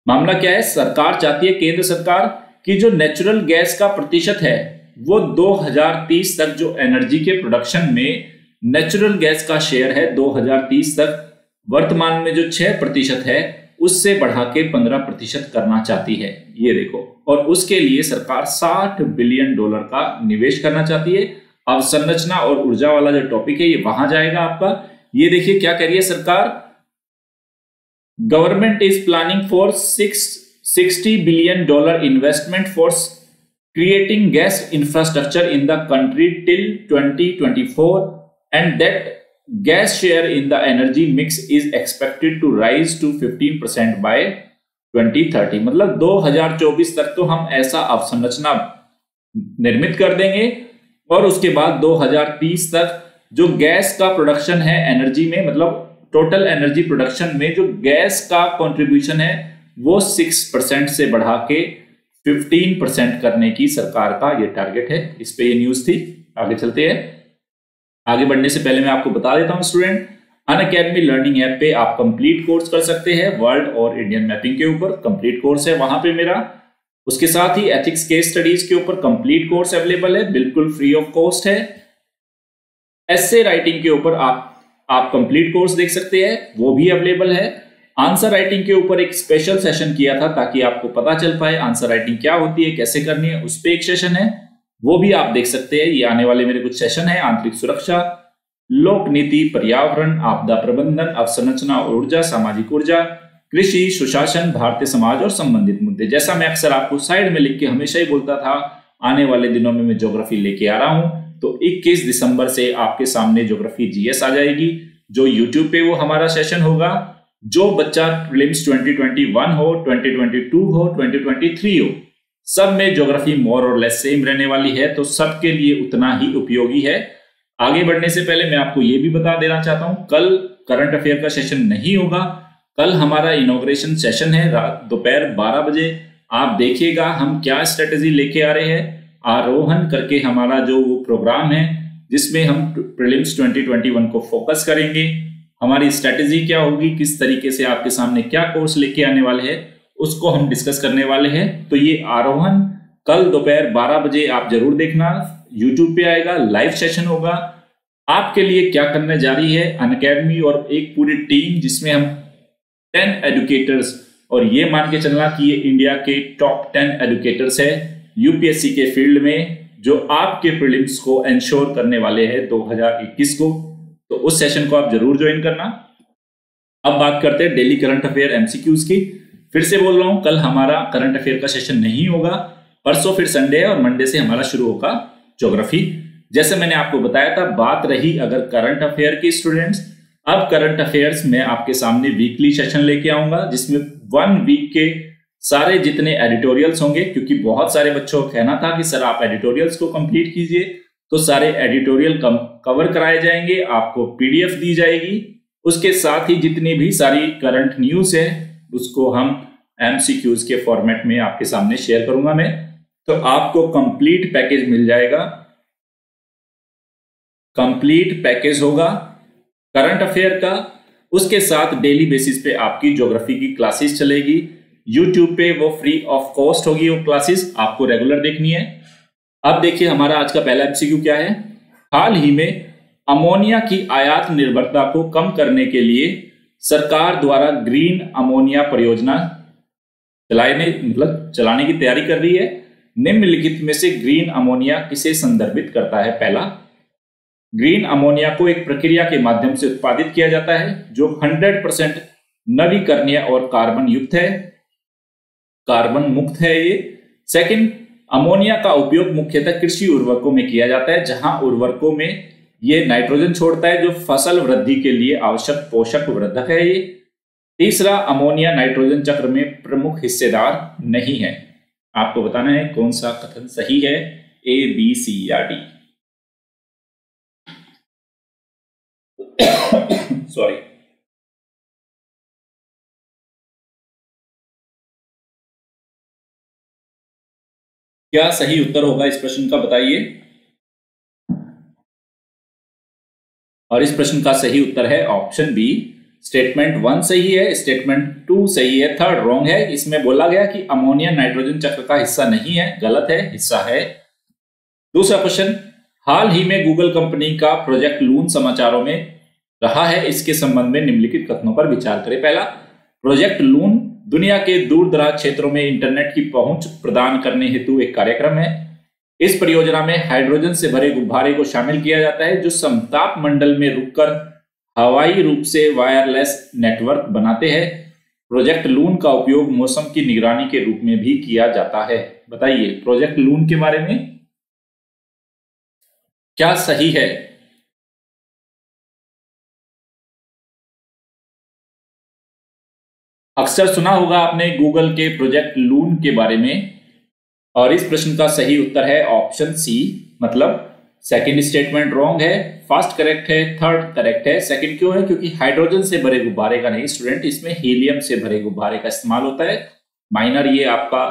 मामला क्या है। सरकार चाहती है, केंद्र सरकार, कि जो नेचुरल गैस का प्रतिशत है वो 2030 तक, जो एनर्जी के प्रोडक्शन में नेचुरल गैस का शेयर है 2030 तक वर्तमान में जो 6% है उससे बढ़ा के 15% करना चाहती है। ये देखो, और उसके लिए सरकार $60 बिलियन का निवेश करना चाहती है। अवसंरचना और ऊर्जा वाला जो टॉपिक है ये वहां जाएगा आपका। ये देखिए क्या कह रही है सरकार। Government is planning for $60 billion investment for creating gas infrastructure in the country till 2024 and that gas share in the energy mix is expected to rise to 15% by 2030। मतलब 2024 तक तो हम ऐसा अवसंरचना निर्मित कर देंगे और उसके बाद 2030 तक जो गैस का प्रोडक्शन है एनर्जी में, मतलब टोटल एनर्जी प्रोडक्शन में जो गैस का कंट्रीब्यूशन है वो 6% से बढ़ा के 15% करने की सरकार का ये टारगेट है। इस पे ये न्यूज थी। आगे चलते हैं। आगे बढ़ने से पहले मैं आपको बता देता हूं स्टूडेंट, अनअकैडमी लर्निंग ऐप पे आप कंप्लीट कोर्स कर सकते हैं वर्ल्ड और इंडियन मैपिंग के ऊपर। कंप्लीट कोर्स है वहां पे मेरा। उसके साथ ही एथिक्स केस स्टडीज के ऊपर कंप्लीट कोर्स अवेलेबल है, बिल्कुल फ्री ऑफ कॉस्ट है। एस्से राइटिंग के ऊपर आप कंप्लीट कोर्स देख सकते हैं, वो भी अवेलेबल है। आंसर राइटिंग के ऊपर एक स्पेशल सेशन किया था ताकि आपको पता चल पाए आंसर राइटिंग क्या होती है, कैसे करनी है, उस पर एक सेशन है, वो भी आप देख सकते हैं। ये आने वाले मेरे कुछ सेशन है। आंतरिक सुरक्षा, लोक नीति, पर्यावरण, आपदा प्रबंधन, अवसंरचना और ऊर्जा, सामाजिक ऊर्जा, कृषि, सुशासन, भारतीय समाज और संबंधित मुद्दे। जैसा मैं अक्सर आपको साइड में लिख के हमेशा ही बोलता था, आने वाले दिनों में मैं ज्योग्राफी लेके आ रहा हूं। तो 21 दिसंबर से आपके सामने ज्योग्राफी जीएस आ जाएगी, जो यूट्यूब पे वो हमारा सेशन होगा। जो बच्चा प्रीलिम्स 2021 हो, 2022 हो, 2023 हो, सब में ज्योग्राफी मोर और लेस सेम रहने वाली है, तो सबके लिए उतना ही उपयोगी है। आगे बढ़ने से पहले मैं आपको ये भी बता देना चाहता हूं, कल करंट अफेयर का सेशन नहीं होगा। कल हमारा इनॉग्रेशन सेशन है दोपहर 12 बजे। आप देखिएगा हम क्या स्ट्रेटेजी लेके आ रहे हैं। आरोहण करके हमारा जो वो प्रोग्राम है जिसमें हम प्रीलिम्स 2021 को फोकस करेंगे। हमारी स्ट्रेटेजी क्या होगी, किस तरीके से आपके सामने क्या कोर्स लेके आने वाले हैं, उसको हम डिस्कस करने वाले हैं। तो ये आरोहण कल दोपहर 12 बजे आप जरूर देखना, यूट्यूब पे आएगा, लाइव सेशन होगा। आपके लिए क्या करने जा रही है अनअकैडमी और एक पूरी टीम, जिसमें हम 10 एडुकेटर्स, और ये मान के चलना कि ये इंडिया के टॉप 10 एडुकेटर्स है यूपीएससी के फील्ड में, जो आपके प्रीलिम्स को एंश्योर करने वाले हैं 2021 को। तो उस सेशन को आप जरूर ज्वाइन करना। अब बात करते हैं डेली करंट अफेयर एमसीक्यूज की। फिर से बोल रहा हूं, कल हमारा करंट अफेयर का सेशन नहीं होगा, परसों फिर संडे है और मंडे से हमारा शुरू होगा ज्योग्राफी। जैसे मैंने आपको बताया था, बात रही अगर करंट अफेयर की स्टूडेंट्स, अब करंट अफेयर्स में आपके सामने वीकली सेशन लेके आऊंगा, जिसमें 1 वीक के सारे जितने एडिटोरियल्स होंगे, क्योंकि बहुत सारे बच्चों को कहना था कि सर आप एडिटोरियल्स को कंप्लीट कीजिए, तो सारे एडिटोरियल कवर कराए जाएंगे, आपको पीडीएफ दी जाएगी। उसके साथ ही जितनी भी सारी करंट न्यूज है उसको हम एमसीक्यूज के फॉर्मेट में आपके सामने शेयर करूंगा मैं। तो आपको कंप्लीट पैकेज मिल जाएगा, कंप्लीट पैकेज होगा करंट अफेयर का। उसके साथ डेली बेसिस पे आपकी ज्योग्राफी की क्लासेस चलेगी यूट्यूब पे, वो फ्री ऑफ कॉस्ट होगी वो क्लासेस, आपको रेगुलर देखनी है। अब देखिए हमारा आज का पहला एमसीक्यू क्या है। हाल ही में अमोनिया की आयात निर्भरता को कम करने के लिए सरकार द्वारा ग्रीन अमोनिया परियोजना चलाने की तैयारी कर रही है। निम्नलिखित में से ग्रीन अमोनिया किसे संदर्भित करता है? पहला, ग्रीन अमोनिया को एक प्रक्रिया के माध्यम से उत्पादित किया जाता है जो 100% नवीकरणीय और कार्बन युक्त है, कार्बन मुक्त है ये। सेकंड, अमोनिया का उपयोग मुख्यतः कृषि उर्वरकों में किया जाता है, जहां उर्वरकों में ये नाइट्रोजन छोड़ता है जो फसल वृद्धि के लिए आवश्यक पोषक वर्धक है ये। तीसरा, अमोनिया नाइट्रोजन चक्र में प्रमुख हिस्सेदार नहीं है। आपको बताना है कौन सा कथन सही है, ए, बी, सी या डी। सॉरी। क्या सही उत्तर होगा इस प्रश्न का, बताइए। और इस प्रश्न का सही उत्तर है ऑप्शन बी, स्टेटमेंट 1 सही है, स्टेटमेंट 2 सही है, थर्ड रॉन्ग है। इसमें बोला गया कि अमोनिया नाइट्रोजन चक्र का हिस्सा नहीं है, गलत है, हिस्सा है। दूसरा क्वेश्चन, हाल ही में गूगल कंपनी का प्रोजेक्ट लून समाचारों में रहा है, इसके संबंध में निम्नलिखित कथनों पर विचार करें। पहला, प्रोजेक्ट लून दुनिया के दूर दराज क्षेत्रों में इंटरनेट की पहुंच प्रदान करने हेतु एक कार्यक्रम है। इस परियोजना में हाइड्रोजन से भरे गुब्बारे को शामिल किया जाता है जो समताप मंडल में रुककर हवाई रूप से वायरलेस नेटवर्क बनाते हैं। प्रोजेक्ट लून का उपयोग मौसम की निगरानी के रूप में भी किया जाता है। बताइए प्रोजेक्ट लून के बारे में क्या सही है? अक्सर सुना होगा आपने गूगल के प्रोजेक्ट लून के बारे में, और इस प्रश्न का सही उत्तर है ऑप्शन सी, मतलब सेकंड स्टेटमेंट रॉन्ग है, फर्स्ट करेक्ट है, थर्ड करेक्ट है। सेकंड क्यों है? क्योंकि हाइड्रोजन से भरे गुब्बारे का नहीं स्टूडेंट, इसमें हीलियम से भरे गुब्बारे का इस्तेमाल होता है। माइनर ये आपका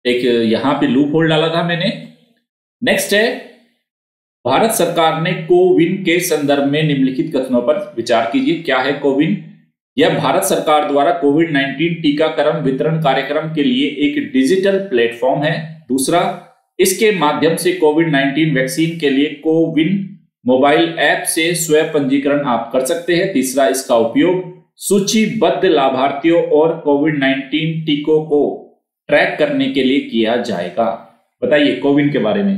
एक यहां पे लूप होल डाला था मैंने। नेक्स्ट है, भारत सरकार ने कोविन के संदर्भ में निम्नलिखित कथनों पर विचार कीजिए। क्या है कोविन? यह भारत सरकार द्वारा कोविड-19 टीकाकरण वितरण कार्यक्रम के लिए एक डिजिटल प्लेटफॉर्म है। दूसरा, इसके माध्यम से कोविड-19 वैक्सीन के लिए कोविन मोबाइल ऐप से स्वयं पंजीकरण आप कर सकते हैं। तीसरा, इसका उपयोग सूचीबद्ध लाभार्थियों और कोविड-19 टीकों को ट्रैक करने के लिए किया जाएगा। बताइए कोविन के बारे में।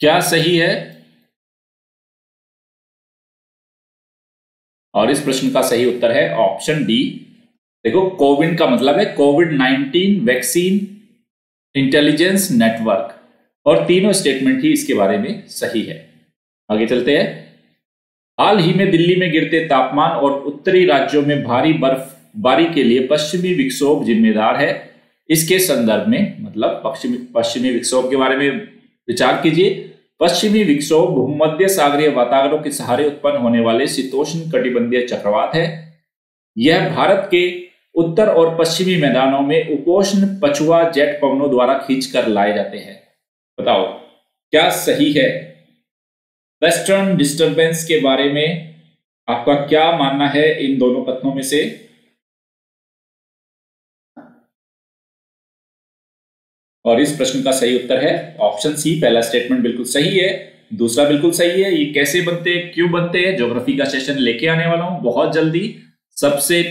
क्या सही है? और इस प्रश्न का सही उत्तर है ऑप्शन डी। देखो कोविन का मतलब है कोविड-19 वैक्सीन इंटेलिजेंस नेटवर्क, और तीनों स्टेटमेंट ही इसके बारे में सही है। आगे चलते हैं। हाल ही में दिल्ली में गिरते तापमान और उत्तरी राज्यों में भारी बर्फबारी के लिए पश्चिमी विक्षोभ जिम्मेदार है। इसके संदर्भ में मतलब पश्चिमी विक्षोभ के बारे में विचार कीजिए। पश्चिमी विक्षोभ भूमध्य सागरीय वातावरण के सहारे उत्पन्न होने वाले शीतोष्ण कटिबंधीय चक्रवात है। यह भारत के उत्तर और पश्चिमी मैदानों में उपोष्ण पछुआ जेट पवनों द्वारा खींचकर लाए जाते हैं। बताओ क्या सही है? वेस्टर्न डिस्टरबेंस के बारे में आपका क्या मानना है इन दोनों कथनों में से? और इस प्रश्न का सही उत्तर है ऑप्शन सी, पहला स्टेटमेंट बिल्कुल सही है, दूसरा बिल्कुल सही है। ये कैसे बनते हैं, क्यों बनते हैं, ज्योग्राफी का सेशन लेके आने वाला हूं बहुत जल्दी सबसे,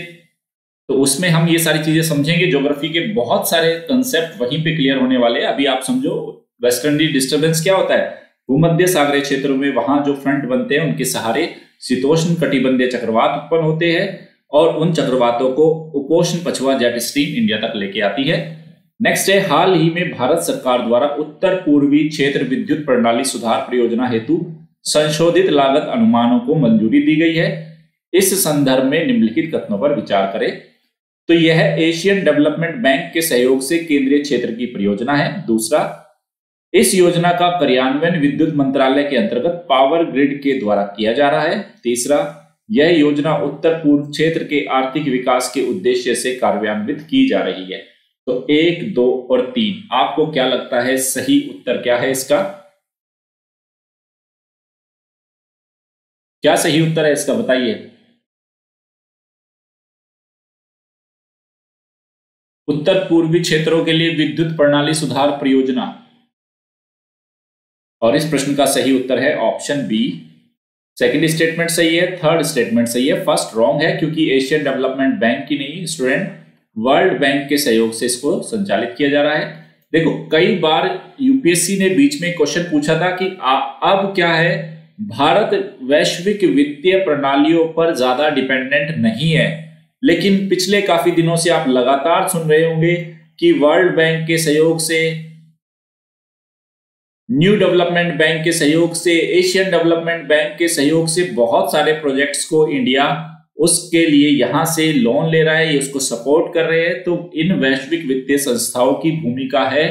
तो उसमें हम ये सारी चीजें समझेंगे। ज्योग्राफी के बहुत सारे कंसेप्ट वहीं पे क्लियर होने वाले हैं। अभी आप समझो वेस्टर्न डिस्टर्बेंस क्या होता है। भूमध्य सागरीय क्षेत्रों में वहां जो फ्रंट बनते हैं उनके सहारे शीतोष्ण कटिबंधीय चक्रवात उत्पन्न होते हैं, और उन चक्रवातों को उपोष्ण पछुआ जेट स्ट्रीम इंडिया तक लेके आती है। नेक्स्ट है, हाल ही में भारत सरकार द्वारा उत्तर पूर्वी क्षेत्र विद्युत प्रणाली सुधार परियोजना हेतु संशोधित लागत अनुमानों को मंजूरी दी गई है। इस संदर्भ में निम्नलिखित कथनों पर विचार करें। तो यह एशियन डेवलपमेंट बैंक के सहयोग से केंद्रीय क्षेत्र की परियोजना है। दूसरा, इस योजना का कार्यान्वयन विद्युत मंत्रालय के अंतर्गत पावर ग्रिड के द्वारा किया जा रहा है। तीसरा, यह योजना उत्तर पूर्व क्षेत्र के आर्थिक विकास के उद्देश्य से कार्यान्वित की जा रही है। तो 1, 2 और 3 आपको क्या लगता है सही उत्तर क्या है इसका? क्या सही उत्तर है इसका बताइए। उत्तर पूर्वी क्षेत्रों के लिए विद्युत प्रणाली सुधार परियोजना। और इस प्रश्न का सही उत्तर है ऑप्शन बी। सेकंड स्टेटमेंट सही है, थर्ड स्टेटमेंट सही है, फर्स्ट रॉन्ग है क्योंकि एशियन डेवलपमेंट बैंक की नहीं स्टूडेंट, वर्ल्ड बैंक के सहयोग से इसको संचालित किया जा रहा है। देखो कई बार यूपीएससी ने बीच में क्वेश्चन पूछा था कि अब क्या है, भारत वैश्विक वित्तीय प्रणालियों पर ज्यादा डिपेंडेंट नहीं है, लेकिन पिछले काफी दिनों से आप लगातार सुन रहे होंगे कि वर्ल्ड बैंक के सहयोग से, न्यू डेवलपमेंट बैंक के सहयोग से, एशियन डेवलपमेंट बैंक के सहयोग से बहुत सारे प्रोजेक्ट्स को इंडिया उसके लिए यहां से लोन ले रहा है, ये उसको सपोर्ट कर रहे हैं। तो इन वैश्विक वित्तीय संस्थाओं की भूमिका है,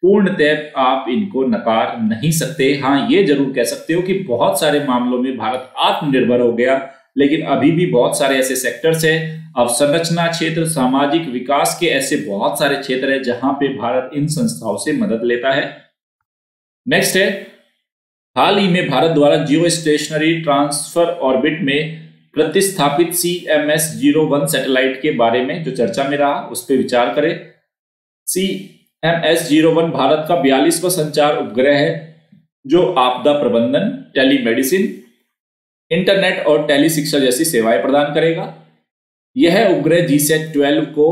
पूर्णतः आप इनको नकार नहीं सकते। हाँ, ये जरूर कह सकते हो कि बहुत सारे मामलों में भारत आत्मनिर्भर हो गया, लेकिन अभी भी बहुत सारे ऐसे सेक्टर्स हैं, अवसंरचना क्षेत्र, सामाजिक विकास के ऐसे बहुत सारे क्षेत्र हैं जहां पे भारत इन संस्थाओं से मदद लेता है। नेक्स्ट है, हाल ही में भारत द्वारा जियो स्टेशनरी ट्रांसफर ऑर्बिट में प्रतिस्थापित CMS-01 सैटेलाइट के बारे में जो चर्चा में रहा उस पर विचार करें। CMS-01 भारत का 42वां संचार उपग्रह है जो आपदा प्रबंधन, टेलीमेडिसिन, इंटरनेट और टेली शिक्षा जैसी सेवाएं प्रदान करेगा। यह उपग्रह GSAT-12 को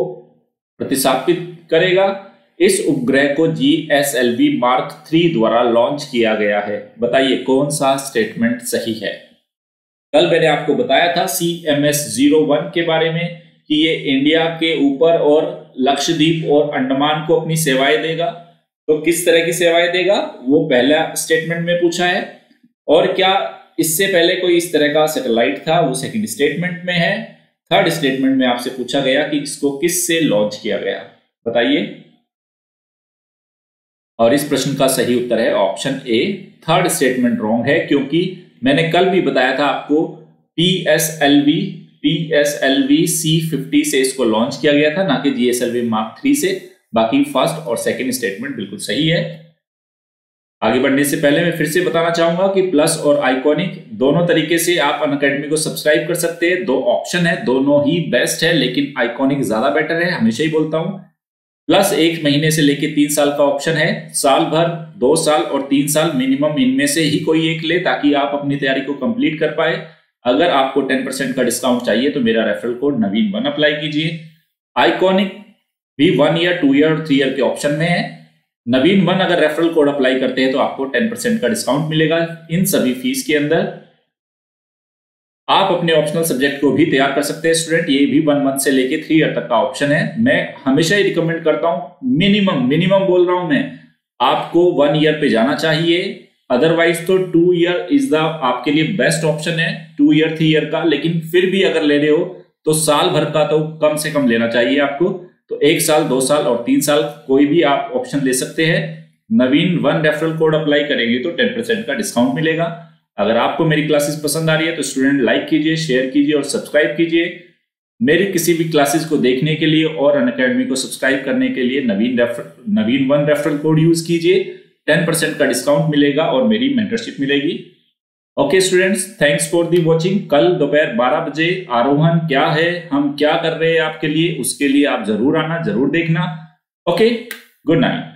प्रतिस्थापित करेगा। इस उपग्रह को GSLV Mark 3 द्वारा लॉन्च किया गया है। बताइए कौन सा स्टेटमेंट सही है। कल मैंने आपको बताया था CMS-01 के बारे में कि ये इंडिया के ऊपर और लक्षद्वीप और अंडमान को अपनी सेवाएं देगा। तो किस तरह की सेवाएं देगा वो पहला स्टेटमेंट में पूछा है, और क्या इससे पहले कोई इस तरह का सैटेलाइट था वो सेकंड स्टेटमेंट में है। थर्ड स्टेटमेंट में आपसे पूछा गया कि इसको किससे लॉन्च किया गया, बताइए। और इस प्रश्न का सही उत्तर है option A. Third statement wrong है क्योंकि मैंने कल भी बताया था आपको PSLV C50 से इसको लॉन्च किया गया था, ना कि GSLV Mark 3 से। बाकी फर्स्ट और सेकंड स्टेटमेंट बिल्कुल सही है। आगे बढ़ने से पहले मैं फिर से बताना चाहूंगा कि प्लस और आइकॉनिक दोनों तरीके से आप अनअकैडमी को सब्सक्राइब कर सकते हैं। दो ऑप्शन है, दोनों ही बेस्ट है, लेकिन आइकॉनिक ज्यादा बेटर है, हमेशा ही बोलता हूं। प्लस 1 महीने से लेके 3 साल का ऑप्शन है, साल भर, 2 साल और 3 साल मिनिमम इनमें से ही कोई एक ले ताकि आप अपनी तैयारी को कंप्लीट कर पाए। अगर आपको 10% का डिस्काउंट चाहिए तो मेरा रेफरल कोड नवीन1 अप्लाई कीजिए। आइकॉनिक भी 1 ईयर, 2 ईयर और 3 ईयर के ऑप्शन में है। नवीन1 अगर रेफरल कोड अप्लाई करते हैं तो आपको 10% का डिस्काउंट मिलेगा इन सभी फीस के अंदर। आप अपने ऑप्शनल सब्जेक्ट को भी तैयार कर सकते हैं स्टूडेंट, ये भी 1 मंथ से लेके 3 ईयर तक का ऑप्शन है। मैं हमेशा ही रिकमेंड करता हूं, मिनिमम बोल रहा हूं मैं, आपको 1 ईयर पे जाना चाहिए। अदरवाइज तो 2 ईयर इज द आपके लिए बेस्ट ऑप्शन है, 2 ईयर 3 ईयर का। लेकिन फिर भी अगर ले रहे हो तो साल भर का तो कम से कम लेना चाहिए आपको। तो 1 साल, 2 साल और 3 साल कोई भी आप ऑप्शन ले सकते हैं। नवीन1 रेफरल कोड अप्लाई करेंगे तो 10% का डिस्काउंट मिलेगा। अगर आपको मेरी क्लासेस पसंद आ रही है तो स्टूडेंट लाइक कीजिए, शेयर कीजिए और सब्सक्राइब कीजिए। मेरी किसी भी क्लासेस को देखने के लिए और अनअकैडमी को सब्सक्राइब करने के लिए नवीन1 रेफरल कोड यूज कीजिए, 10% का डिस्काउंट मिलेगा और मेरी मेंटरशिप मिलेगी। Okay students, thanks for the watching. कल दोपहर 12 बजे आरोहण क्या है, हम क्या कर रहे हैं आपके लिए, उसके लिए आप जरूर आना, जरूर देखना। Okay, good night.